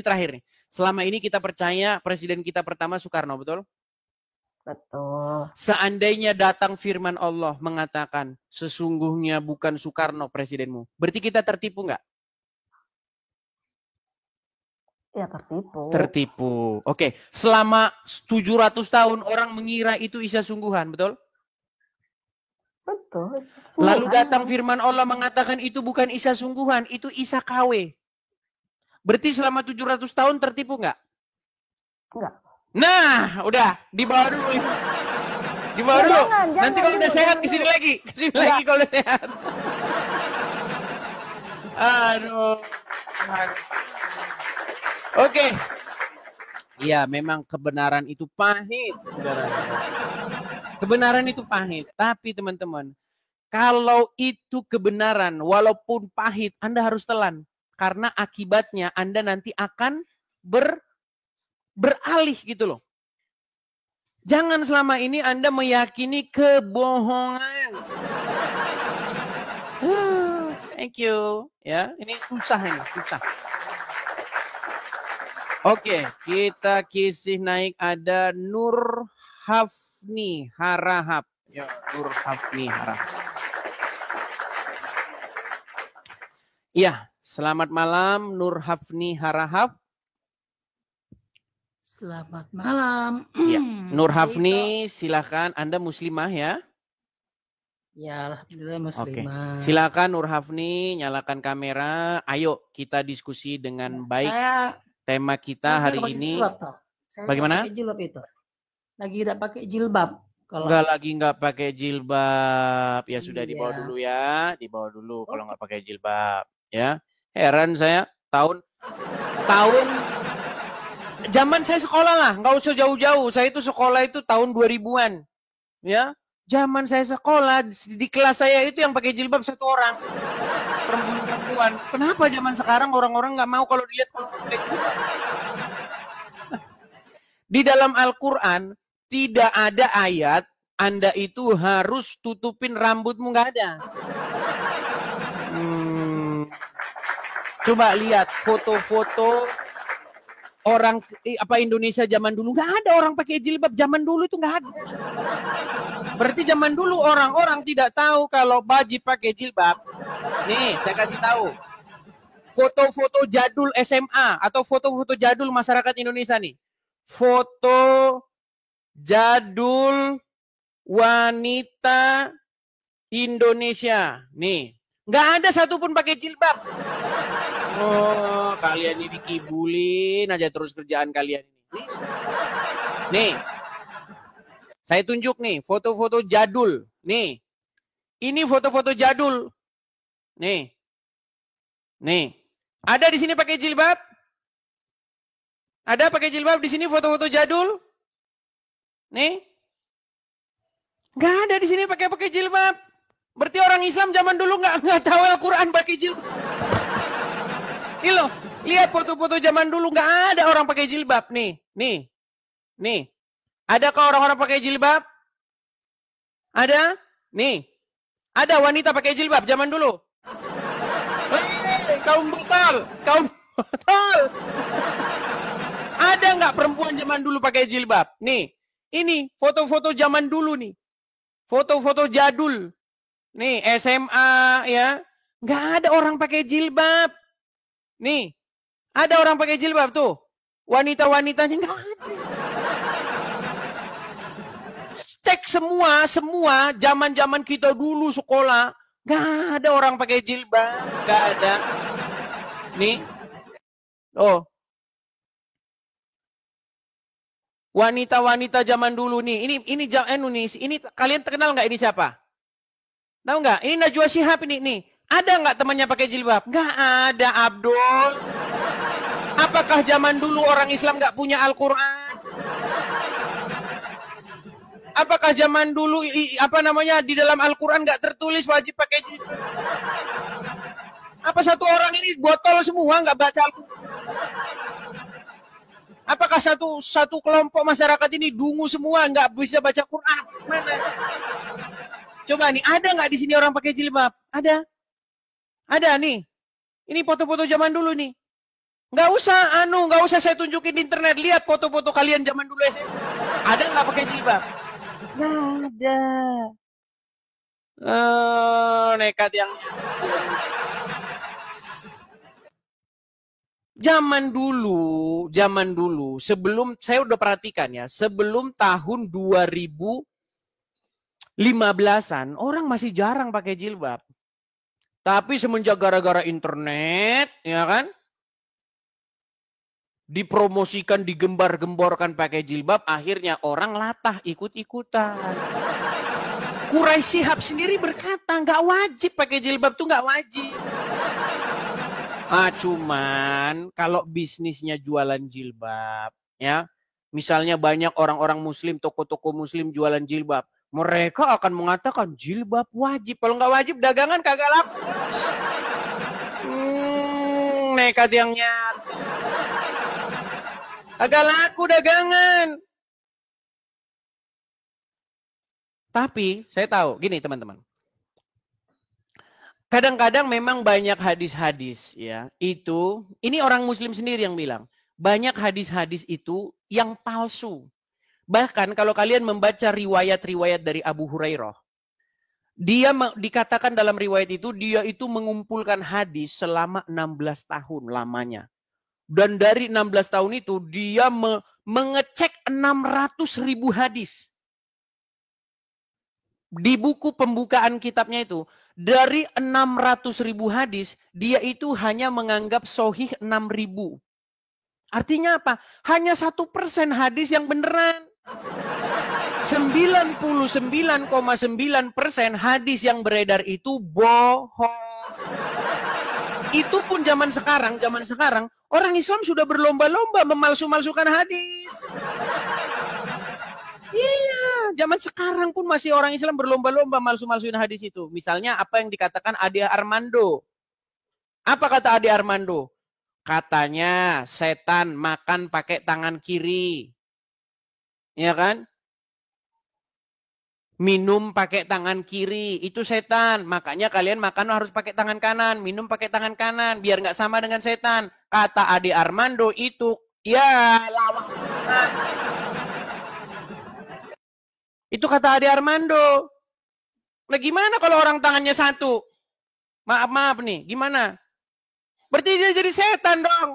A: terakhir nih. Selama ini kita percaya presiden kita pertama Soekarno, betul?
B: Betul.
A: Seandainya datang firman Allah mengatakan sesungguhnya bukan Soekarno presidenmu, berarti kita tertipu nggak?
B: Ya tertipu.
A: Tertipu. Oke. Selama 700 tahun orang mengira itu Isa sungguhan, betul?
B: Betul.
A: Lalu datang firman Allah mengatakan itu bukan Isa sungguhan, itu Isa KW. Berarti selama 700 tahun tertipu nggak?
B: Enggak.
A: Nah, udah. Dibawa dulu. Dibawa dulu. Nanti kalau udah sehat kesini lagi. Kesini lagi kalau udah sehat. Aduh. Oke. Iya, memang kebenaran itu pahit. Kebenaran itu pahit. Tapi teman-teman, kalau itu kebenaran, walaupun pahit, Anda harus telan. Karena akibatnya Anda nanti akan beralih gitu loh. Jangan selama ini Anda meyakini kebohongan. Thank you. Ya, ini susah ini, susah. Oke, kita kisih naik ada Nur Hafni Harahap. Ya, Nur Hafni Harahap. Iya, selamat malam Nur Hafni Harahap.
F: Selamat malam.
A: Ya, Nur Hafni, silakan. Anda muslimah ya?
F: Ya, alhamdulillah muslimah.
A: Oke. Silakan Nur Hafni, nyalakan kamera. Ayo kita diskusi dengan baik. Tema kita hari ini.
F: Saya
A: bagaimana?
F: Pakai jilbab itu. Lagi tidak pakai jilbab. Kalau
A: nggak pakai jilbab. Ya sudah dibawa
F: Iya.
A: dulu ya, dibawa dulu kalau nggak pakai jilbab. Ya, heran saya tahun zaman saya sekolah lah, nggak usah jauh-jauh. Saya itu sekolah itu tahun 2000-an. Ya, zaman saya sekolah di kelas saya itu yang pakai jilbab 1 orang. Perempuan. Kenapa zaman sekarang orang-orang nggak mau kalau dilihat kalau pakai jilbab? Di dalam Al-Quran tidak ada ayat Anda itu harus tutupin rambutmu, nggak ada. Coba lihat foto-foto orang Indonesia zaman dulu, nggak ada orang pakai jilbab. Zaman dulu itu nggak ada. Berarti zaman dulu orang-orang tidak tahu kalau wajib pakai jilbab. Nih, saya kasih tahu. Foto-foto jadul SMA atau foto-foto jadul masyarakat Indonesia nih. Foto jadul wanita Indonesia. Nih, nggak ada satupun pakai jilbab. Oh, kalian ini kibulin aja terus kerjaan kalian ini. Nih, saya tunjuk nih foto-foto jadul. Nih, ini foto-foto jadul. Nih, ada di sini pakai jilbab? Ada pakai jilbab di sini foto-foto jadul? Nih, nggak ada di sini pakai jilbab. Berarti orang Islam zaman dulu nggak tahu Al-Quran pakai jilbab. Ini loh, lihat foto-foto zaman dulu nggak ada orang pakai jilbab. Nih. Adakah orang-orang pakai jilbab? Ada? Nih. Ada wanita pakai jilbab zaman dulu. Kaum brutal. Ada nggak perempuan zaman dulu pakai jilbab? Nih, ini foto-foto zaman dulu nih. Foto-foto jadul. Nih, SMA ya. Nggak ada orang pakai jilbab. Nih, ada orang pakai jilbab tuh. Wanita-wanitanya nggak ada. Cek semua zaman-zaman kita dulu sekolah. Nggak ada orang pakai jilbab. Nggak ada. Nih. Oh. Wanita-wanita zaman dulu nih. Ini kalian terkenal nggak ini siapa? Tahu nggak? Ini Najwa Shihab ini nih. Ada nggak temannya pakai jilbab? Nggak ada, Abdul. Apakah zaman dulu orang Islam nggak punya Al-Quran? Apakah zaman dulu di dalam Al-Quran nggak tertulis wajib pakai jilbab? Apa satu orang ini botol semua nggak baca Al-Quran? Apakah satu kelompok masyarakat ini dungu semua nggak bisa baca Quran? Mana? Coba nih, ada nggak di sini orang pakai jilbab? Ada. Ada nih. Ini foto-foto zaman dulu nih. Nggak usah saya tunjukin di internet. Lihat foto-foto kalian zaman dulu SMA. Ada nggak pakai jilbab? Nggak ada. Nekat yang zaman dulu sebelum saya udah perhatikan ya, sebelum tahun 2015-an orang masih jarang pakai jilbab. Tapi semenjak gara-gara internet, ya kan? Dipromosikan, digembar-gemborkan pakai jilbab, akhirnya orang latah ikut-ikutan. Quraisy Shihab sendiri berkata, nggak wajib pakai jilbab tuh nggak wajib. Cuman kalau bisnisnya jualan jilbab, ya, misalnya banyak orang-orang Muslim, toko-toko Muslim jualan jilbab, mereka akan mengatakan jilbab wajib. Kalau nggak wajib, dagangan kagak laku. Nekat yang nyata. Kagak laku dagangan. Tapi saya tahu, gini teman-teman. Kadang-kadang memang banyak hadis-hadis ya, ini orang Muslim sendiri yang bilang, banyak hadis-hadis itu yang palsu. Bahkan kalau kalian membaca riwayat-riwayat dari Abu Hurairah, dia dikatakan dalam riwayat itu, dia itu mengumpulkan hadis selama 16 tahun lamanya. Dan dari 16 tahun itu, dia mengecek 600.000 hadis. Di buku pembukaan kitabnya itu, dari 600.000 hadis, dia itu hanya menganggap sahih 6.000. Artinya apa? Hanya 1% hadis yang beneran. 99,9% hadis yang beredar itu bohong. Itu pun zaman sekarang orang Islam sudah berlomba-lomba memalsu-malsukan hadis. Iya, zaman sekarang pun masih orang Islam berlomba-lomba malsu-malsuin hadis itu. Misalnya apa yang dikatakan Ade Armando. Apa kata Ade Armando? Katanya setan makan pakai tangan kiri. Ya kan? Minum pakai tangan kiri, itu setan. Makanya kalian makan harus pakai tangan kanan, minum pakai tangan kanan, biar nggak sama dengan setan. Kata Ade Armando itu, ya lawak. Itu kata Ade Armando. Nah gimana kalau orang tangannya satu? Maaf nih, gimana? Berarti dia jadi setan dong.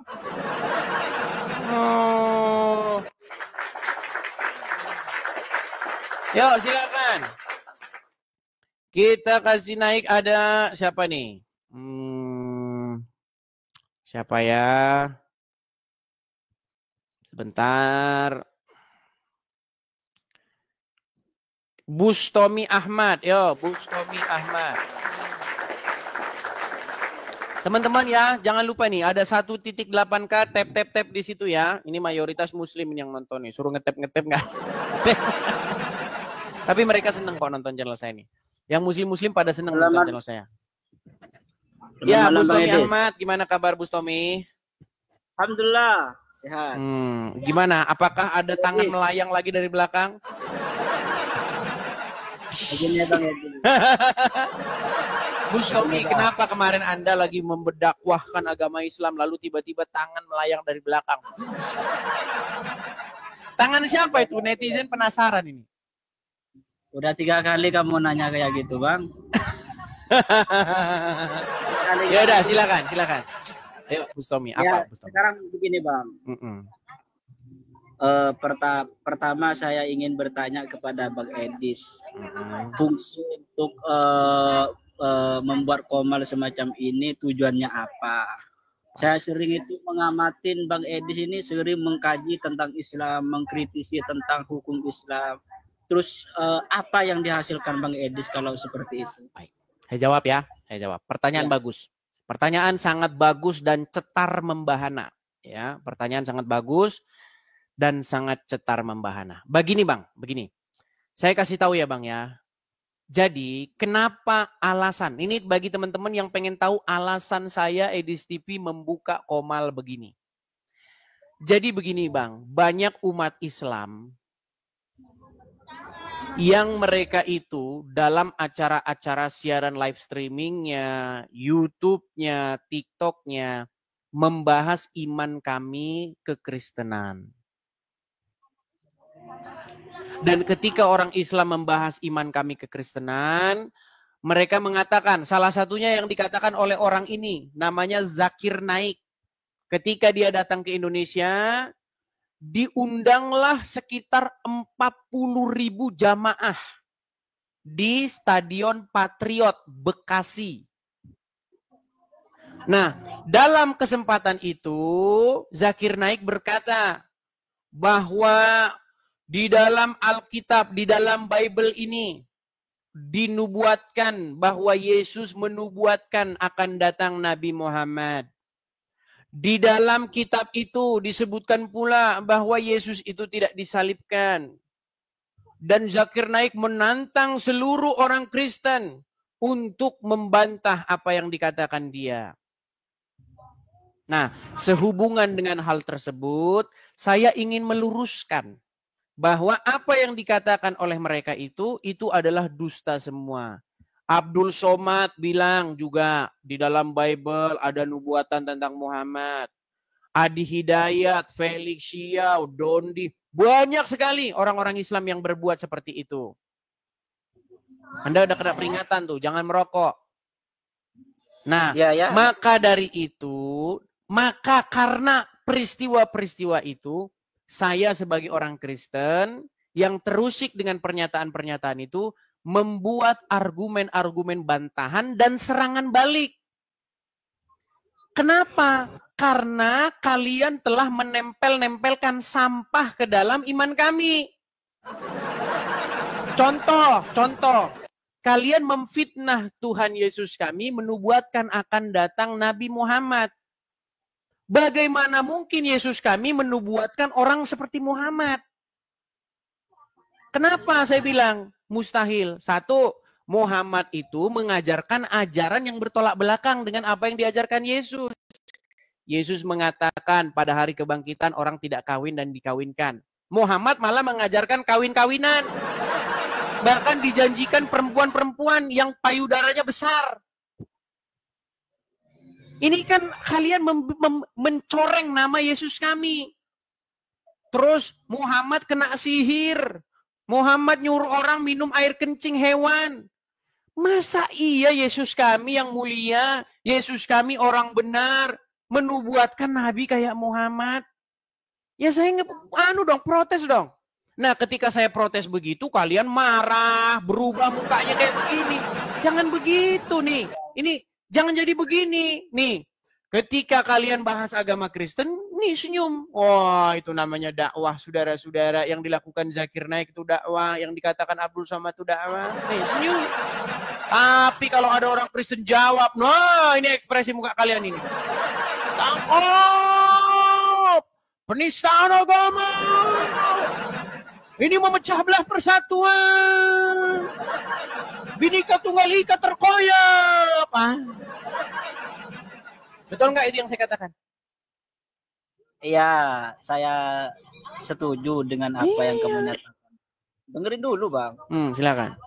A: Oh. Yuk silakan. Kita kasih naik ada siapa nih? Siapa ya? Sebentar. Bustomi Ahmad. Yo, Bustomi Ahmad. Teman-teman ya, jangan lupa nih ada 1.8K tap di situ ya. Ini mayoritas muslim yang nonton nih. Suruh ngetap nggak? Tapi mereka seneng kok nonton channel saya nih. Yang muslim-muslim pada seneng nonton channel saya. Ya, Bustomi Ahmad, gimana kabar Bustomi?
G: Alhamdulillah, sehat.
A: Gimana? Apakah ada tangan melayang lagi dari belakang?
G: Begini Bang Edi.
A: Bustomi, kenapa kemarin Anda lagi memberdakwahkan agama Islam lalu tiba-tiba tangan melayang dari belakang? Tangan siapa itu? Netizen penasaran ini.
G: Udah 3 kali kamu nanya kayak gitu, Bang.
A: Ya udah, silakan. Ayo, Bustomi, apa Bustomi?
G: Sekarang begini, Bang. Pertama saya ingin bertanya kepada Bang Edis. Fungsi untuk membuat komal semacam ini tujuannya apa? Saya sering itu mengamatin Bang Edis ini, sering mengkaji tentang Islam, mengkritisi tentang hukum Islam. Terus apa yang dihasilkan Bang Edis kalau seperti itu?
A: Baik. Saya jawab ya. Pertanyaan bagus. Pertanyaan sangat bagus dan cetar membahana. Ya, pertanyaan sangat bagus dan sangat cetar membahana. Begini Bang, begini. Saya kasih tahu ya Bang ya. Jadi kenapa alasan, ini bagi teman-teman yang pengen tahu alasan saya Edis TV membuka komal begini. Jadi begini Bang, banyak umat Islam yang mereka itu dalam acara-acara siaran live streamingnya, YouTube-nya, TikTok-nya, membahas iman kami kekristenan. Dan ketika orang Islam membahas iman kami kekristenan, mereka mengatakan, salah satunya yang dikatakan oleh orang ini, namanya Zakir Naik. Ketika dia datang ke Indonesia, diundanglah sekitar 40.000 jamaah di Stadion Patriot Bekasi. Nah, dalam kesempatan itu Zakir Naik berkata bahwa di dalam Alkitab, di dalam Bible ini dinubuatkan bahwa Yesus menubuatkan akan datang Nabi Muhammad. Di dalam kitab itu disebutkan pula bahwa Yesus itu tidak disalibkan. Dan Zakir Naik menantang seluruh orang Kristen untuk membantah apa yang dikatakan dia. Nah, sehubungan dengan hal tersebut, saya ingin meluruskan bahwa apa yang dikatakan oleh mereka itu adalah dusta semua. Abdul Somad bilang juga di dalam Bible ada nubuatan tentang Muhammad. Adi Hidayat, Felix Xiao, Dondi, banyak sekali orang-orang Islam yang berbuat seperti itu. Anda udah kena peringatan tuh, jangan merokok. Nah, maka dari itu, maka karena peristiwa-peristiwa itu, saya sebagai orang Kristen yang terusik dengan pernyataan-pernyataan itu, membuat argumen-argumen bantahan dan serangan balik. Kenapa? Karena kalian telah menempel-nempelkan sampah ke dalam iman kami. Contoh. Kalian memfitnah Tuhan Yesus kami, menubuatkan akan datang Nabi Muhammad. Bagaimana mungkin Yesus kami menubuatkan orang seperti Muhammad? Kenapa saya bilang mustahil? Satu, Muhammad itu mengajarkan ajaran yang bertolak belakang dengan apa yang diajarkan Yesus. Yesus mengatakan pada hari kebangkitan orang tidak kawin dan dikawinkan. Muhammad malah mengajarkan kawin-kawinan. Bahkan dijanjikan perempuan-perempuan yang payudaranya besar. Ini kan kalian mencoreng nama Yesus kami. Terus Muhammad kena sihir. Muhammad nyuruh orang minum air kencing hewan. Masa iya Yesus kami yang mulia, Yesus kami orang benar, menubuatkan Nabi kayak Muhammad? Ya saya protes dong. Nah ketika saya protes begitu, kalian marah, berubah mukanya kayak begini. Jangan begitu nih. Ini jangan jadi begini. Nih, ketika kalian bahas agama Kristen, nih senyum. Wah, itu namanya dakwah, saudara-saudara. Yang dilakukan Zakir Naik itu dakwah, yang dikatakan Abdul Somad itu dakwah. Nih, senyum. Tapi kalau ada orang Kristen jawab, nah ini ekspresi muka kalian ini. Tangkap! Penistaan agama! Ini memecah belah persatuan. Bhinneka Tunggal Ika terkoyak. Betul nggak itu yang saya katakan?
G: Iya, saya setuju dengan apa yang kamu nyatakan. Dengerin dulu, Bang.
A: Silakan.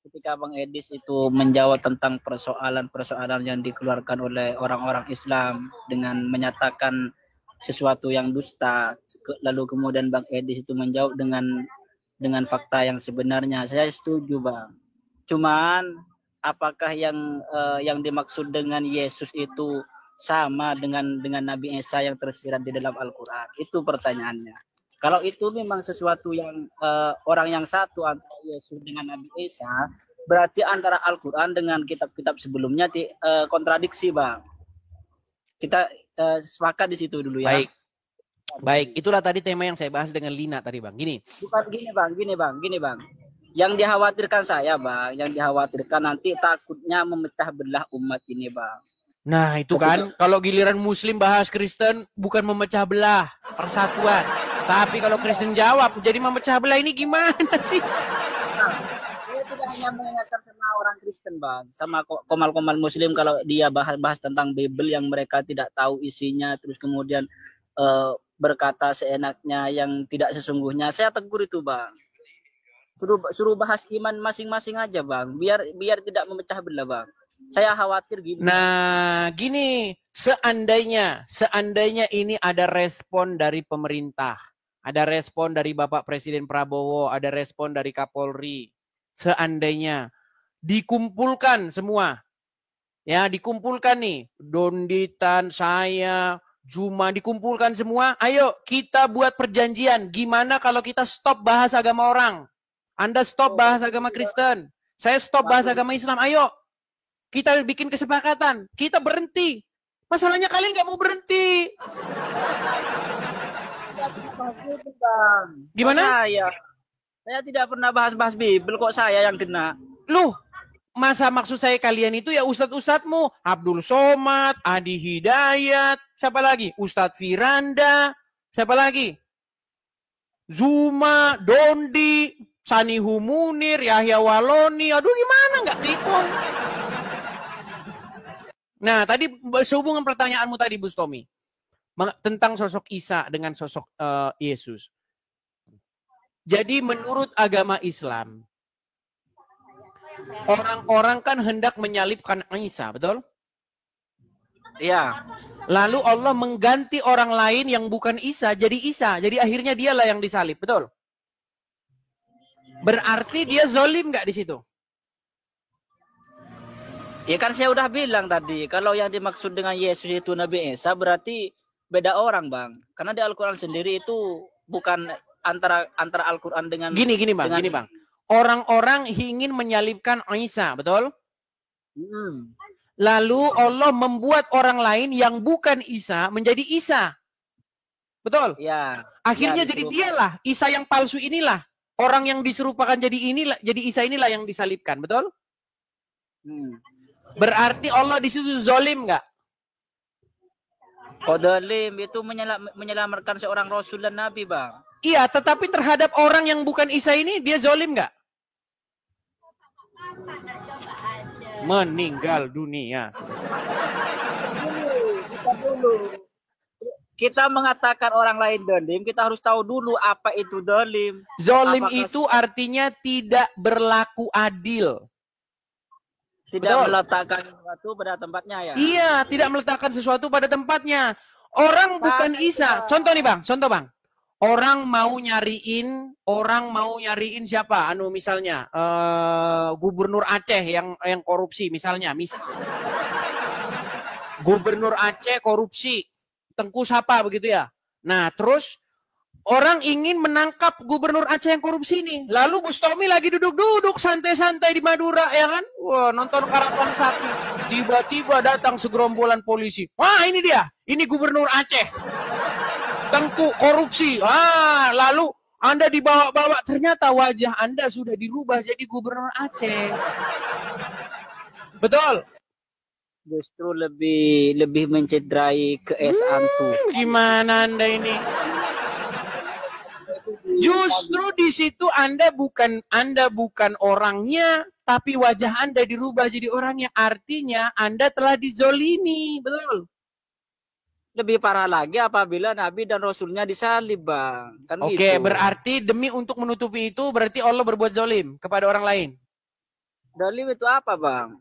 G: Ketika Bang Edis itu menjawab tentang persoalan-persoalan yang dikeluarkan oleh orang-orang Islam dengan menyatakan sesuatu yang dusta, lalu kemudian Bang Edis itu menjawab dengan fakta yang sebenarnya, saya setuju, Bang. Cuman apakah yang dimaksud dengan Yesus itu sama dengan Nabi Isa yang tersirat di dalam Al-Quran? Itu pertanyaannya. Kalau itu memang sesuatu yang orang yang satu antara Yesus dengan Nabi Isa, berarti antara Al-Quran dengan kitab-kitab sebelumnya kontradiksi, Bang. Kita sepakat di situ dulu ya.
A: Baik, itulah tadi tema yang saya bahas dengan Lina tadi, Bang. Gini.
G: Bukan gini, Bang. Yang dikhawatirkan saya, Bang, nanti takutnya memecah belah umat ini, Bang.
A: Nah, itu kan kalau giliran Muslim bahas Kristen bukan memecah belah, persatuan. Tapi kalau Kristen jawab jadi memecah belah, ini gimana sih?
G: Dia tidak hanya mengingatkan sama orang Kristen, Bang, sama komal-komal Muslim kalau dia bahas tentang Bible yang mereka tidak tahu isinya, terus kemudian berkata seenaknya yang tidak sesungguhnya. Saya tegur itu, Bang. Suruh bahas iman masing-masing aja, Bang. Biar tidak memecah belah, Bang. Saya khawatir gini.
A: Nah, gini, seandainya ini ada respon dari pemerintah, ada respon dari Bapak Presiden Prabowo, ada respon dari Kapolri. Seandainya dikumpulkan semua. Ya, dikumpulkan nih, Donditan, saya, Juma, dikumpulkan semua. Ayo kita buat perjanjian. Gimana kalau kita stop bahas agama orang? Anda stop bahas agama Kristen. Saya stop bahas agama Islam. Ayo kita bikin kesepakatan. Kita berhenti. Masalahnya kalian nggak mau berhenti. Gimana?
G: Saya tidak pernah bahas Bible, kok saya yang kena.
A: Loh, masa maksud saya kalian itu ya ustadz-ustadzmu, Abdul Somad, Adi Hidayat, siapa lagi? Ustadz Firanda, siapa lagi? Zuma, Dondi, Sanihu Munir, Yahya Waloni. Aduh, gimana nggak tipu? Nah, tadi sehubungan pertanyaanmu tadi, Bustomi, tentang sosok Isa dengan sosok Yesus. Jadi menurut agama Islam, orang-orang kan hendak menyalibkan Isa, betul?
G: Iya.
A: Lalu Allah mengganti orang lain yang bukan Isa jadi Isa. Jadi akhirnya dialah yang disalib, betul? Berarti dia zolim nggak di situ?
G: Ya kan saya udah bilang tadi, kalau yang dimaksud dengan Yesus itu Nabi Isa berarti beda orang, Bang. Karena di Al-Quran sendiri itu bukan antara Al-Quran dengan
A: gini bang. Orang-orang ingin menyalibkan Isa, betul? Lalu Allah membuat orang lain yang bukan Isa menjadi Isa. Betul?
G: Ya.
A: Akhirnya jadi dialah Isa yang palsu inilah orang yang diserupakan jadi Isa inilah yang disalibkan, betul? Berarti Allah di situ zalim nggak?
G: Zalim itu menyelamatkan seorang Rasul dan Nabi, Bang.
A: Iya, tetapi terhadap orang yang bukan Isa ini dia zalim nggak? Meninggal dunia.
G: Kita mengatakan orang lain zalim, kita harus tahu dulu apa itu zalim.
A: Zalim itu artinya tidak berlaku adil.
G: Tidak meletakkan sesuatu pada tempatnya ya.
A: Iya, tidak meletakkan sesuatu pada tempatnya. Orang bukan Isa. Contoh nih Bang, contoh Bang. Orang mau nyariin siapa? Misalnya Gubernur Aceh yang korupsi misalnya, Gubernur Aceh korupsi, Tengku Sapa begitu ya. Nah, terus orang ingin menangkap Gubernur Aceh yang korupsi ini. Lalu Bustomi lagi duduk-duduk santai-santai di Madura ya kan? Wah, nonton karapan sapi. Tiba-tiba datang segerombolan polisi. Wah, ini dia. Ini Gubernur Aceh. Tengku korupsi. Lalu Anda dibawa-bawa, ternyata wajah Anda sudah dirubah jadi Gubernur Aceh. Betul.
G: Justru lebih mencederai keesantu.
A: Gimana Anda ini? Justru di situ Anda bukan orangnya, tapi wajah Anda dirubah jadi orangnya. Artinya Anda telah dizolimi, betul?
G: Lebih parah lagi apabila Nabi dan Rasulnya disalib, Bang. Kan
A: Oke,
G: gitu.
A: berarti demi untuk menutupi itu, berarti Allah berbuat zolim kepada orang lain.
G: Zalim itu apa, Bang?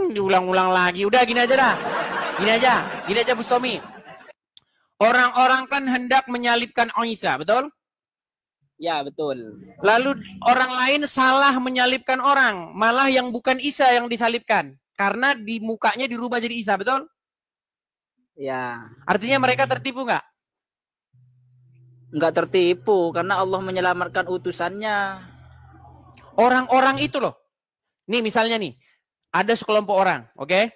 A: Diulang-ulang lagi. Udah gini aja dah. Gini aja Bustomi. Orang-orang kan hendak menyalibkan Isa, betul?
G: Ya, betul.
A: Lalu orang lain salah menyalibkan orang, malah yang bukan Isa yang disalibkan. Karena di mukanya dirubah jadi Isa, betul?
G: Ya.
A: Artinya mereka tertipu nggak?
G: Nggak tertipu, karena Allah menyelamatkan utusannya.
A: Orang-orang itu loh. Nih misalnya nih, ada sekelompok orang, oke?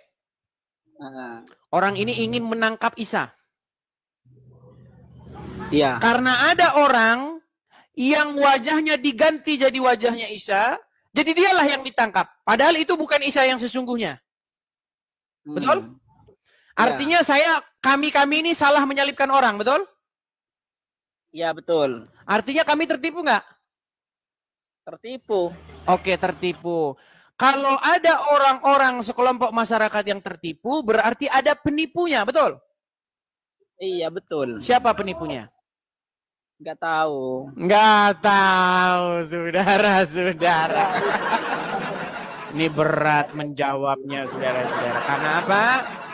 A: Orang ini ingin menangkap Isa.
G: Iya.
A: Karena ada orang yang wajahnya diganti jadi wajahnya Isa, jadi dialah yang ditangkap. Padahal itu bukan Isa yang sesungguhnya. Betul? Artinya kami ini salah menyalibkan orang, betul?
G: Iya, betul.
A: Artinya kami tertipu nggak?
G: Tertipu.
A: Oke, tertipu. Kalau ada orang-orang sekelompok masyarakat yang tertipu, berarti ada penipunya, betul?
G: Iya, betul.
A: Siapa penipunya?
G: Nggak tahu.
A: Nggak tahu, saudara-saudara. Ini berat menjawabnya, saudara-saudara. Karena apa?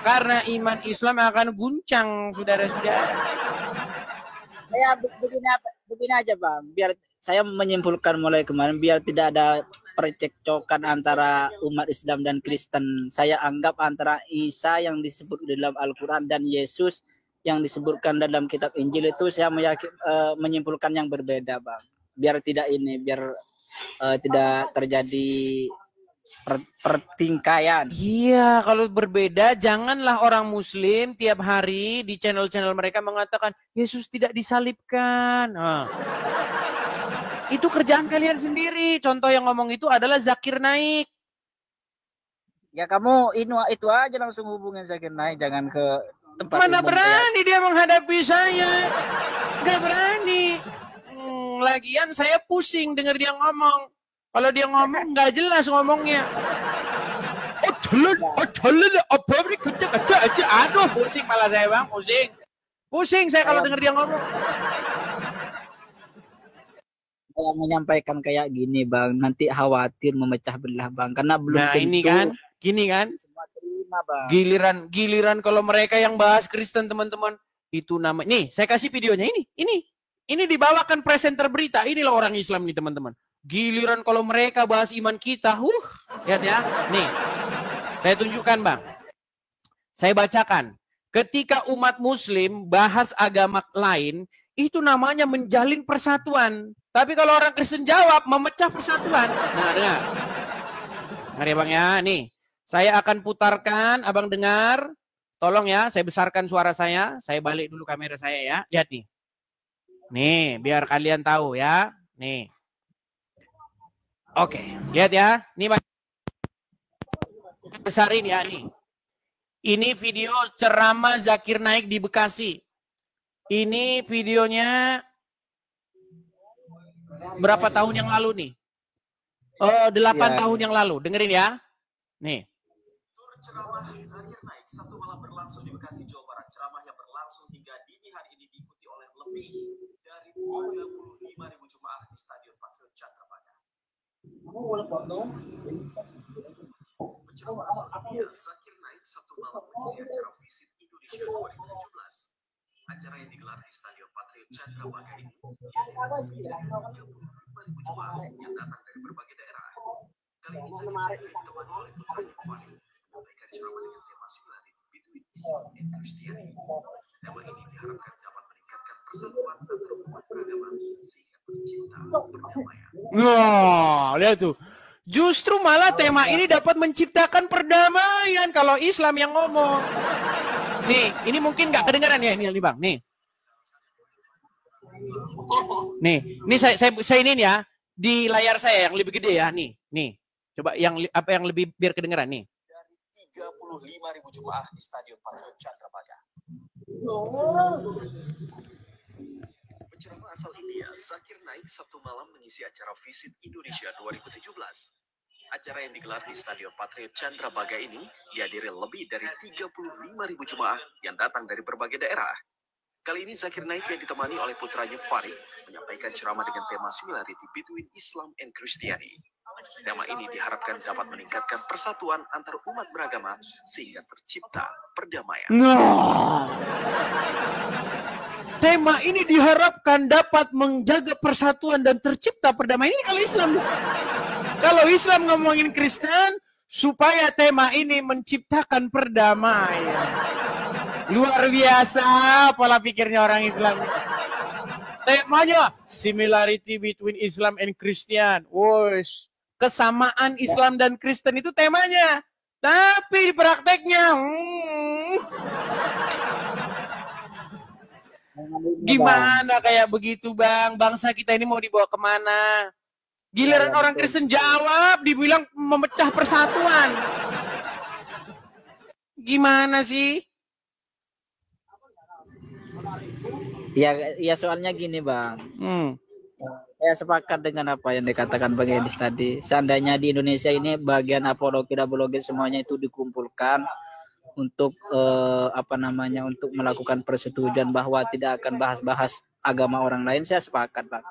A: Karena iman Islam akan guncang, saudara-saudara.
G: Ya, begini aja, Bang. Biar saya menyimpulkan mulai kemarin, biar tidak ada percekcokan antara umat Islam dan Kristen. Saya anggap antara Isa yang disebut dalam Al-Quran dan Yesus yang disebutkan dalam kitab Injil itu saya menyimpulkan yang berbeda, Bang. Biar tidak tidak terjadi pertingkaian.
A: Iya, kalau berbeda janganlah orang Muslim tiap hari di channel-channel mereka mengatakan Yesus tidak disalibkan. Itu kerjaan kalian sendiri. Contoh yang ngomong itu adalah Zakir Naik.
G: Ya kamu itu aja langsung hubungin Zakir Naik, jangan ke tempat.
A: Mana berani dia menghadapi saya? Gak berani. Lagian saya pusing dengar dia ngomong. Kalau dia ngomong nggak jelas ngomongnya. Aduh, pusing malah saya, Bang, pusing. Pusing saya kalau dengar dia ngomong.
G: Saya menyampaikan kayak gini, Bang, nanti khawatir memecah belah, Bang, karena belum
A: nah,
G: tentu.
A: Gini kan.
G: Semua terima, Bang.
A: Giliran kalau mereka yang bahas Kristen, teman-teman, itu nama. Nih, saya kasih videonya ini dibawakan presenter berita. Inilah orang Islam nih, teman-teman. Giliran kalau mereka bahas iman kita, lihat ya. Nih, saya tunjukkan, Bang. Saya bacakan. Ketika umat Muslim bahas agama lain, itu namanya menjalin persatuan. Tapi kalau orang Kristen jawab, memecah persatuan. Nah, dengar. Dengar ya, Bang, ya. Nih, saya akan putarkan, Abang dengar. Tolong ya, saya besarkan suara saya. Saya balik dulu kamera saya ya. Lihat nih. Nih, biar kalian tahu ya. Nih. Oke, lihat ya. Ini besarin ya nih. Ini video ceramah Zakir Naik di Bekasi. Ini videonya berapa tahun yang lalu nih? 8 tahun yang lalu. Dengerin ya. Nih.
H: Ceramah Zakir Naik Sabtu malam berlangsung di Bekasi, Jawa Barat. Ceramah yang berlangsung hingga dini hari ini diikuti oleh lebih dari 35.000 jemaah di Stadion Patriot Candrabaga. Penceramah selanjutnya Zakir Naik Sabtu malam mengisi acara Visit Indonesia 2017. Acara yang digelar di Stadion Patriot Candrabaga ini lebih dari 35.000 jemaah yang datang dari berbagai daerah. Kali ini Zakir Naik ditemani oleh putranya Farid menyampaikan ceramah dengan tema Similarity Between Islam and Christianity. Tema ini diharapkan dapat meningkatkan persatuan antara umat beragama sehingga tercipta perdamaian.
A: Wah, lihat tuh. Justru malah tema ini dapat menciptakan perdamaian kalau Islam yang ngomong. Nih, ini mungkin nggak kedengaran ya ini Bang. Nih, ini saya ini ya di layar saya yang lebih gede ya. Nih. Coba yang lebih biar kedengaran nih.
H: Dari 35.000 jemaah di Stadion Patriot Candrabaga. Penceramah asal India, Zakir Naik Sabtu malam mengisi acara Visit Indonesia 2017. Acara yang digelar di Stadion Patriot Candrabaga ini dihadiri lebih dari 35.000 jemaah yang datang dari berbagai daerah. Kali ini Zakir Naik yang ditemani oleh putranya Farid menyampaikan ceramah dengan tema Similarity Between Islam and Christianity. Tema ini diharapkan dapat meningkatkan persatuan antar umat beragama sehingga tercipta perdamaian.
A: Nah, tema ini diharapkan dapat menjaga persatuan dan tercipta perdamaian. Ini kalau Islam. Kalau Islam ngomongin Kristen, supaya tema ini menciptakan perdamaian. Luar biasa pola pikirnya orang Islam. Temanya Similarity Between Islam and Christian. Wos. Kesamaan Islam dan Kristen itu temanya. Tapi di prakteknya gimana kayak begitu Bang? Bangsa kita ini mau dibawa kemana? Giliran orang Kristen jawab dibilang memecah persatuan. Gimana sih?
G: Ya soalnya gini Bang. Saya sepakat dengan apa yang dikatakan Bang Edis tadi. Seandainya di Indonesia ini bagian apologi semuanya itu dikumpulkan untuk untuk melakukan persetujuan bahwa tidak akan bahas-bahas agama orang lain, saya sepakat Bang.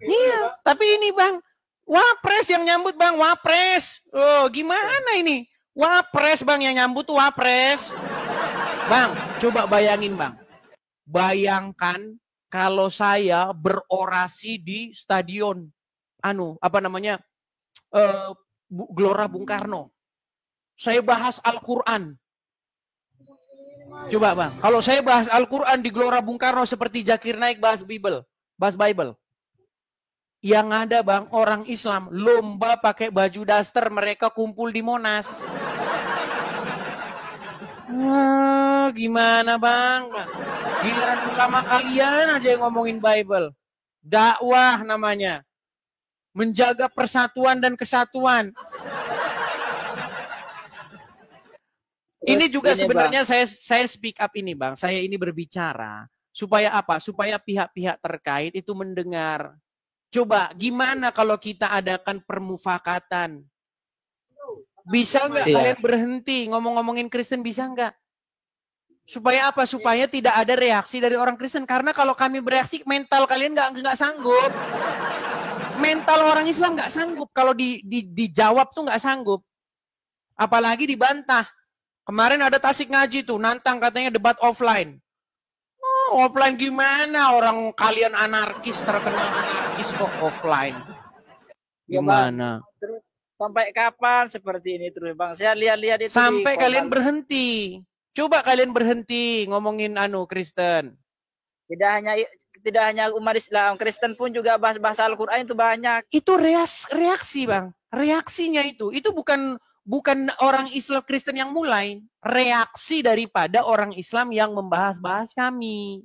A: Iya, tapi ini Bang, Wapres yang nyambut Bang, Wapres. Oh, gimana ini? Wapres Bang yang nyambut tuh Wapres. Bang, coba bayangin Bang. Bayangkan kalau saya berorasi di stadion Gelora Bung Karno. Saya bahas Al-Qur'an. Coba Bang, kalau saya bahas Al-Qur'an di Gelora Bung Karno seperti Zakir Naik bahas Bible. Yang ada Bang, orang Islam lomba pakai baju daster, mereka kumpul di Monas. Gimana Bang? Giliran ulama kalian aja yang ngomongin Bible. Dakwah namanya. Menjaga persatuan dan kesatuan. Ini juga sebenarnya saya speak up ini Bang. Saya ini berbicara. Supaya apa? Supaya pihak-pihak terkait itu mendengar. Coba gimana kalau kita adakan permufakatan? Bisa nggak kalian berhenti ngomong-ngomongin Kristen, bisa nggak? Supaya apa? Supaya tidak ada reaksi dari orang Kristen. Karena kalau kami bereaksi, mental kalian nggak sanggup. Mental orang Islam nggak sanggup. Kalau dijawab tuh nggak sanggup. Apalagi dibantah. Kemarin ada Tasik Ngaji tuh, nantang katanya debat offline. Oh, offline gimana? Orang kalian anarkis, terkenal anarkis kok offline. Gimana?
G: Sampai kapan seperti ini terus Bang? Saya lihat-lihat itu.
A: Sampai kalian berhenti. Coba kalian berhenti ngomongin Kristen.
G: Tidak hanya umat Islam, Kristen pun juga bahasa Al-Qur'an itu banyak.
A: Itu reaksi Bang. Reaksinya itu bukan orang Islam Kristen yang mulai, reaksi daripada orang Islam yang membahas-bahas kami.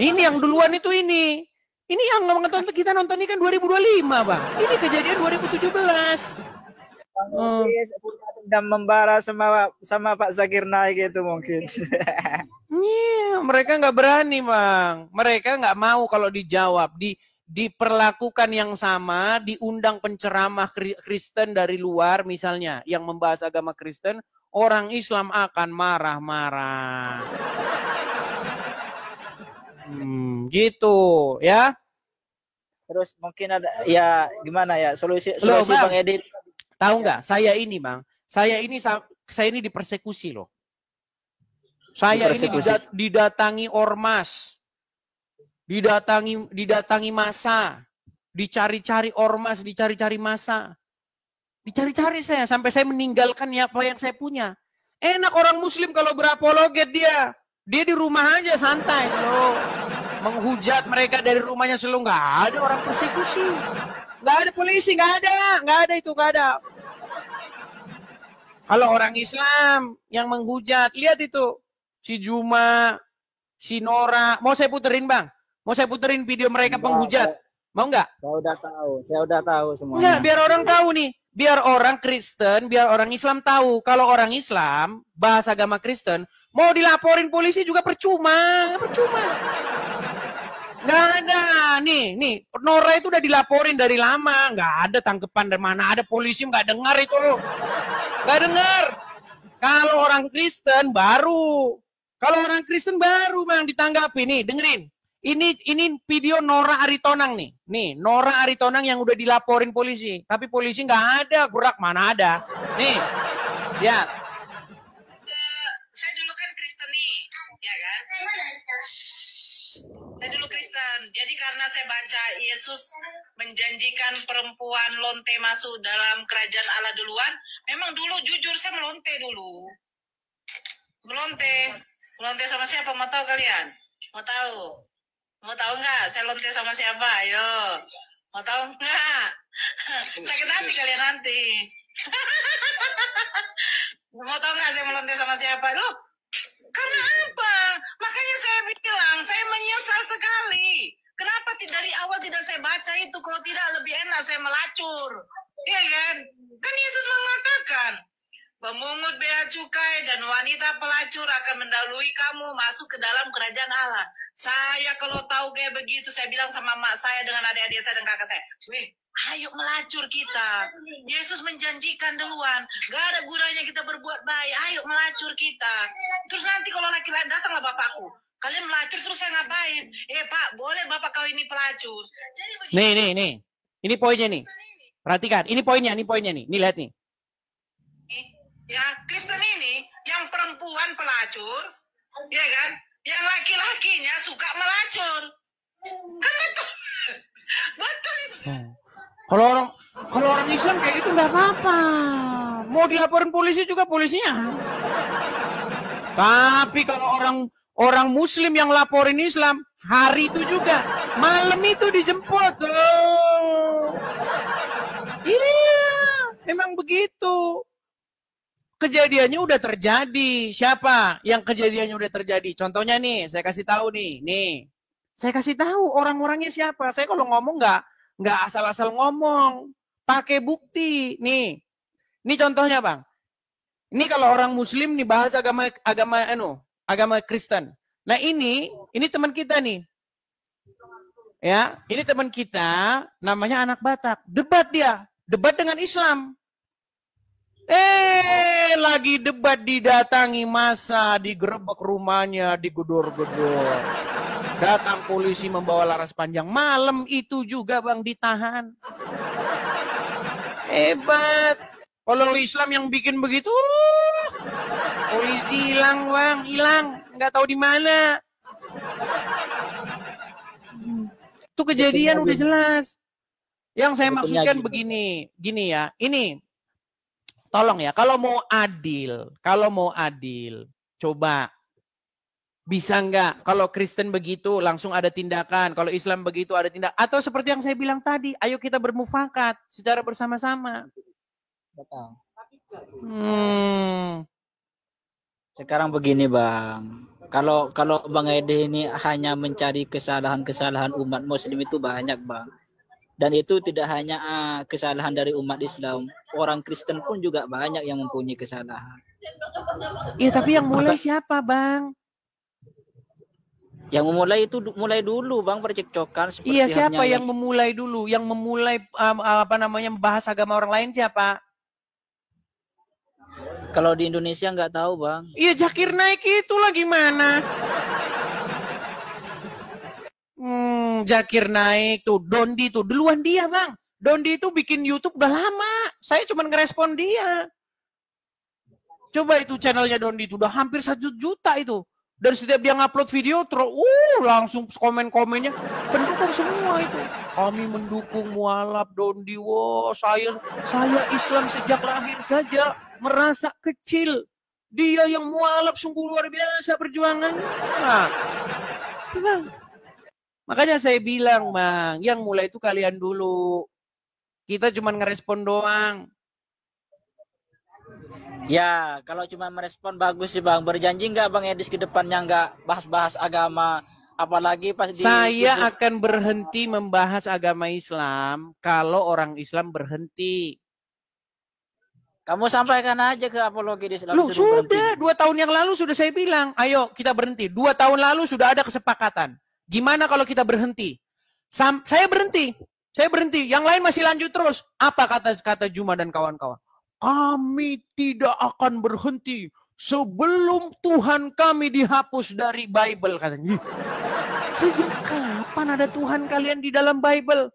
A: Ini yang duluan itu ini. Ini yang nonton kita nonton ini kan 2025, Bang. Ini kejadian 2017.
I: Dan membara sama Pak Zakir Naik itu mungkin.
A: Mereka nggak berani, Bang. Mereka nggak mau kalau dijawab. Diperlakukan yang sama, diundang penceramah Kristen dari luar misalnya, yang membahas agama Kristen, orang Islam akan marah-marah. Gitu ya.
I: Terus mungkin ada ya gimana ya solusi
A: Bang,
I: Bang Edi.
A: Tahu nggak? Saya ini Bang, saya ini dipersekusi loh. Saya ini didatangi ormas, didatangi massa, dicari-cari ormas, dicari-cari massa, dicari-cari saya sampai saya meninggalkan apa yang saya punya. Enak orang Muslim kalau berapologet dia di rumah aja santai loh. Menghujat mereka dari rumahnya selalu, nggak ada orang persekusi, nggak ada polisi, nggak ada itu, nggak ada. Kalau orang Islam yang menghujat, lihat itu si Juma, si Nora, mau saya puterin Bang, mau saya puterin video mereka penghujat, mau nggak?
I: Saya udah tahu semuanya.
A: Nggak, biar orang tahu nih, biar orang Kristen, biar orang Islam tahu. Kalau orang Islam bahas agama Kristen, mau dilaporin polisi juga percuma. Nggak ada. Nih, Nora itu udah dilaporin dari lama. Nggak ada tangkepan dari mana. Ada polisi nggak dengar itu. Nggak dengar. Kalau orang Kristen baru. Bang ditanggapi. Nih, dengerin. Ini video Nora Aritonang nih. Nih, Nora Aritonang yang udah dilaporin polisi. Tapi polisi nggak ada. Gerak mana ada. Nih, lihat.
J: Saya dulu kan Kristen nih. Ya kan? Saya dulu Kristen, jadi karena saya baca Yesus menjanjikan perempuan lonte masuk dalam kerajaan Allah duluan, memang dulu jujur saya melonte dulu. Melonte sama siapa? Mau tahu kalian? Mau tahu nggak? Saya lonte sama siapa? Ayo, mau tahu nggak? Sakit hati kalian nanti. Mau tahu nggak saya melonte sama siapa? Loh, karena apa? Makanya saya bilang, saya menyesal sekali. Kenapa dari awal tidak saya baca itu? Kalau tidak lebih enak saya melacur. Iya kan? Kan Yesus mengatakan, pemungut bea cukai dan wanita pelacur akan mendahului kamu masuk ke dalam kerajaan Allah. Saya kalau tahu kayak begitu, saya bilang sama mak saya dengan adik-adik saya dan kakak saya, ayo melacur kita. Yesus menjanjikan duluan. Gak ada gunanya kita berbuat baik. Ayo melacur kita. Terus nanti kalau laki-laki datanglah bapakku. Kalian melacur terus saya ngapain? Pak, boleh bapak kau ini pelacur. Jadi
A: nih. Ini poinnya nih. Perhatikan. Ini poinnya nih. Nih lihat nih.
J: Ya, Kristen ini yang perempuan pelacur, ya kan? Yang laki-lakinya suka melacur. Kan betul. Betul itu.
A: Kalau orang Islam kayak gitu nggak apa-apa. Mau dilaporin polisi juga polisinya. Tapi kalau orang Muslim yang laporin Islam, hari itu juga, malam itu dijemput. Iya, memang begitu. Kejadiannya udah terjadi. Siapa yang kejadiannya udah terjadi? Contohnya nih, saya kasih tahu nih. Saya kasih tahu orang-orangnya siapa. Saya kalau ngomong nggak asal-asal ngomong, pakai bukti. Nih contohnya Bang. Ini kalau orang Muslim nih bahas agama Kristen. Nah ini teman kita nih. Ya, ini teman kita namanya anak Batak. Debat dengan Islam. Lagi debat didatangi massa, digerebek rumahnya, digedor-gedor. Datang polisi membawa laras panjang. Malam itu juga Bang ditahan. Hebat. Kalau Islam yang bikin begitu, polisi hilang Bang, nggak tahu di mana. Itu kejadian udah jelas. Yang saya maksudkan begini, ya. Ini tolong ya, kalau mau adil, coba bisa nggak kalau Kristen begitu langsung ada tindakan, kalau Islam begitu ada tindakan, atau seperti yang saya bilang tadi, ayo kita bermufakat secara bersama-sama.
I: Betul. Sekarang begini Bang, Kalau Bang Ede ini hanya mencari kesalahan-kesalahan umat Muslim itu banyak, Bang. Dan itu tidak hanya kesalahan dari umat Islam, orang Kristen pun juga banyak yang mempunyai kesalahan.
A: Iya, tapi yang mulai siapa, Bang?
I: Yang memulai itu mulai dulu, Bang, percekcokan.
A: Iya, siapa yang memulai dulu? Yang memulai membahas agama orang lain siapa?
I: Kalau di Indonesia nggak tahu, Bang.
A: Iya, Zakir Naik itulah gimana? Zakir Naik tuh, Dondi tuh, duluan dia, Bang. Dondi itu bikin YouTube udah lama. Saya cuma ngerespon dia. Coba itu channelnya Dondi itu udah hampir 1 juta itu. Dan setiap dia ngupload video langsung komen-komennya pendukung semua itu. Kami mendukung mualaf Dondi. Wow, saya Islam sejak lahir saja merasa kecil. Dia yang mualaf sungguh luar biasa perjuangannya. Nah, Bang. Makanya saya bilang, Bang, yang mulai itu kalian dulu. Kita cuma ngerespon doang.
I: Ya, kalau cuma merespon bagus sih, Bang. Berjanji nggak, Bang Edis, ke depannya nggak bahas-bahas agama, apalagi pas di...
A: Saya akan berhenti membahas agama Islam kalau orang Islam berhenti.
I: Kamu sampaikan aja ke apologi di Islam.
A: Loh, sudah, 2 tahun yang lalu sudah saya bilang, ayo kita berhenti. 2 tahun lalu sudah ada kesepakatan. Gimana kalau kita berhenti? Saya berhenti. Yang lain masih lanjut terus. Apa kata Juma dan kawan-kawan? Kami tidak akan berhenti sebelum Tuhan kami dihapus dari Bible, katanya. Sejak kapan ada Tuhan kalian di dalam Bible?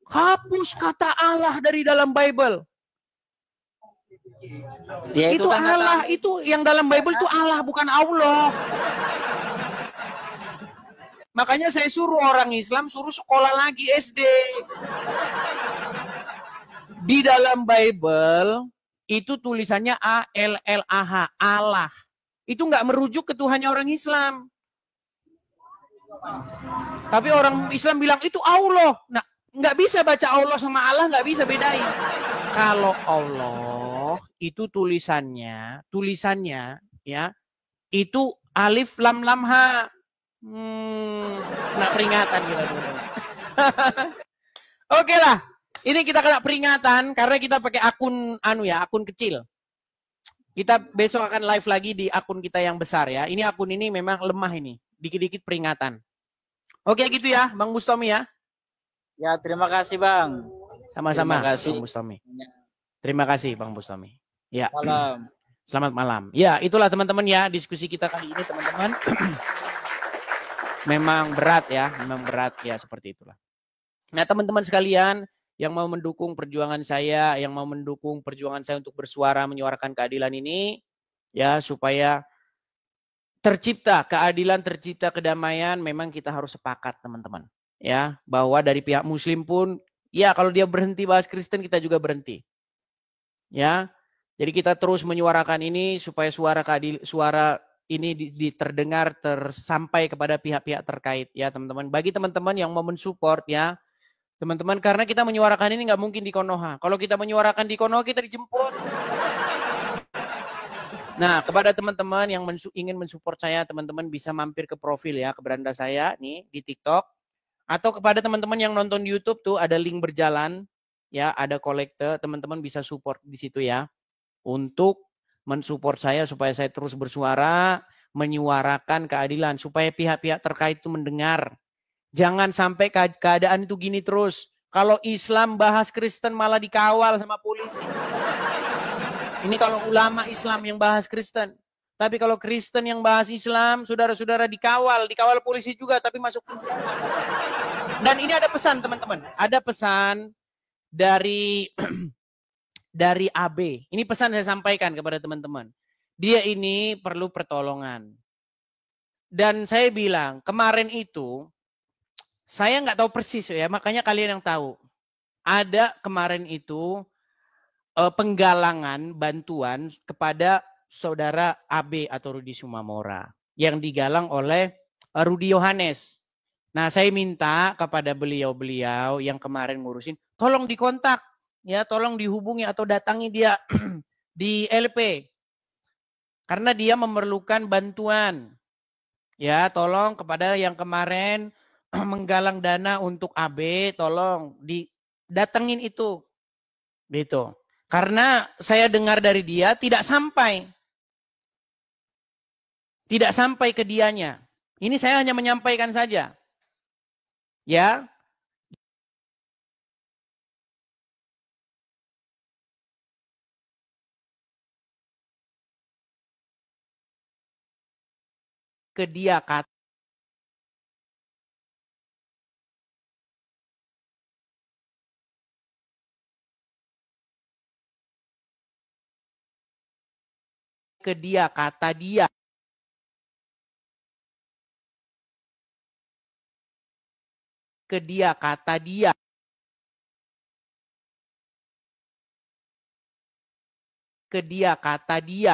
A: Hapus kata Allah dari dalam Bible. Ya, itu kan Allah, itu yang dalam Bible itu Allah, bukan Allah. Makanya saya suruh orang Islam suruh sekolah lagi SD. Di dalam Bible itu tulisannya A-L-L-A-H, Allah. Itu nggak merujuk ke Tuhannya orang Islam. Tapi orang Islam bilang itu Allah. Nah, nggak bisa baca Allah sama Allah, nggak bisa bedain. Kalau Allah itu tulisannya ya itu alif lam lam ha. Nah, peringatan kita dulu. Oke lah. Ini kita kena peringatan karena kita pakai akun akun kecil. Kita besok akan live lagi di akun kita yang besar ya. Ini akun ini memang lemah ini. Dikit-dikit peringatan. Oke gitu ya, Bang Bustami ya.
I: Ya, terima kasih, Bang.
A: Sama-sama,
I: Bang
A: Bustami. Terima kasih, Bang Bustami. Ya.
I: Malam.
A: Selamat malam. Ya, itulah teman-teman ya diskusi kita kali ini, teman-teman. Memang berat ya seperti itulah. Nah, teman-teman sekalian, yang mau mendukung perjuangan saya, yang mau mendukung perjuangan saya untuk bersuara menyuarakan keadilan ini, ya supaya tercipta keadilan, tercipta kedamaian, memang kita harus sepakat teman-teman. Ya, bahwa dari pihak Muslim pun, ya kalau dia berhenti bahas Kristen, kita juga berhenti. Ya, jadi kita terus menyuarakan ini supaya suara ini terdengar, tersampai kepada pihak-pihak terkait ya teman-teman. Bagi teman-teman yang mau mensupport ya, teman-teman, karena kita menyuarakan ini nggak mungkin di Konoha. Kalau kita menyuarakan di Konoha, kita dijemput. Nah, kepada teman-teman yang ingin mensupport saya, teman-teman bisa mampir ke profil ya, ke beranda saya nih di TikTok. Atau kepada teman-teman yang nonton di YouTube tuh ada link berjalan, ya ada kolekte, teman-teman bisa support di situ ya. Untuk mensupport saya supaya saya terus bersuara, menyuarakan keadilan, supaya pihak-pihak terkait itu mendengar. Jangan sampai keadaan itu gini terus. Kalau Islam bahas Kristen malah dikawal sama polisi. Ini kalau ulama Islam yang bahas Kristen. Tapi kalau Kristen yang bahas Islam, saudara-saudara dikawal polisi juga, tapi masuk penjara. Dan ini ada pesan teman-teman. Ada pesan dari AB. Ini pesan saya sampaikan kepada teman-teman. Dia ini perlu pertolongan. Dan saya bilang, kemarin itu, saya nggak tahu persis ya, makanya kalian yang tahu. Ada kemarin itu penggalangan bantuan kepada saudara AB atau Rudi Sumamora yang digalang oleh Rudi Yohanes. Nah, saya minta kepada beliau-beliau yang kemarin ngurusin, tolong dikontak, ya, tolong dihubungi atau datangi dia di LP. Karena dia memerlukan bantuan. Ya, tolong kepada yang kemarin menggalang dana untuk AB, tolong didatengin itu. Gitu. Karena saya dengar dari dia tidak sampai. Tidak sampai ke dianya. Ini saya hanya menyampaikan saja. Ya. Ke dia kata dia kata dia ke dia kata dia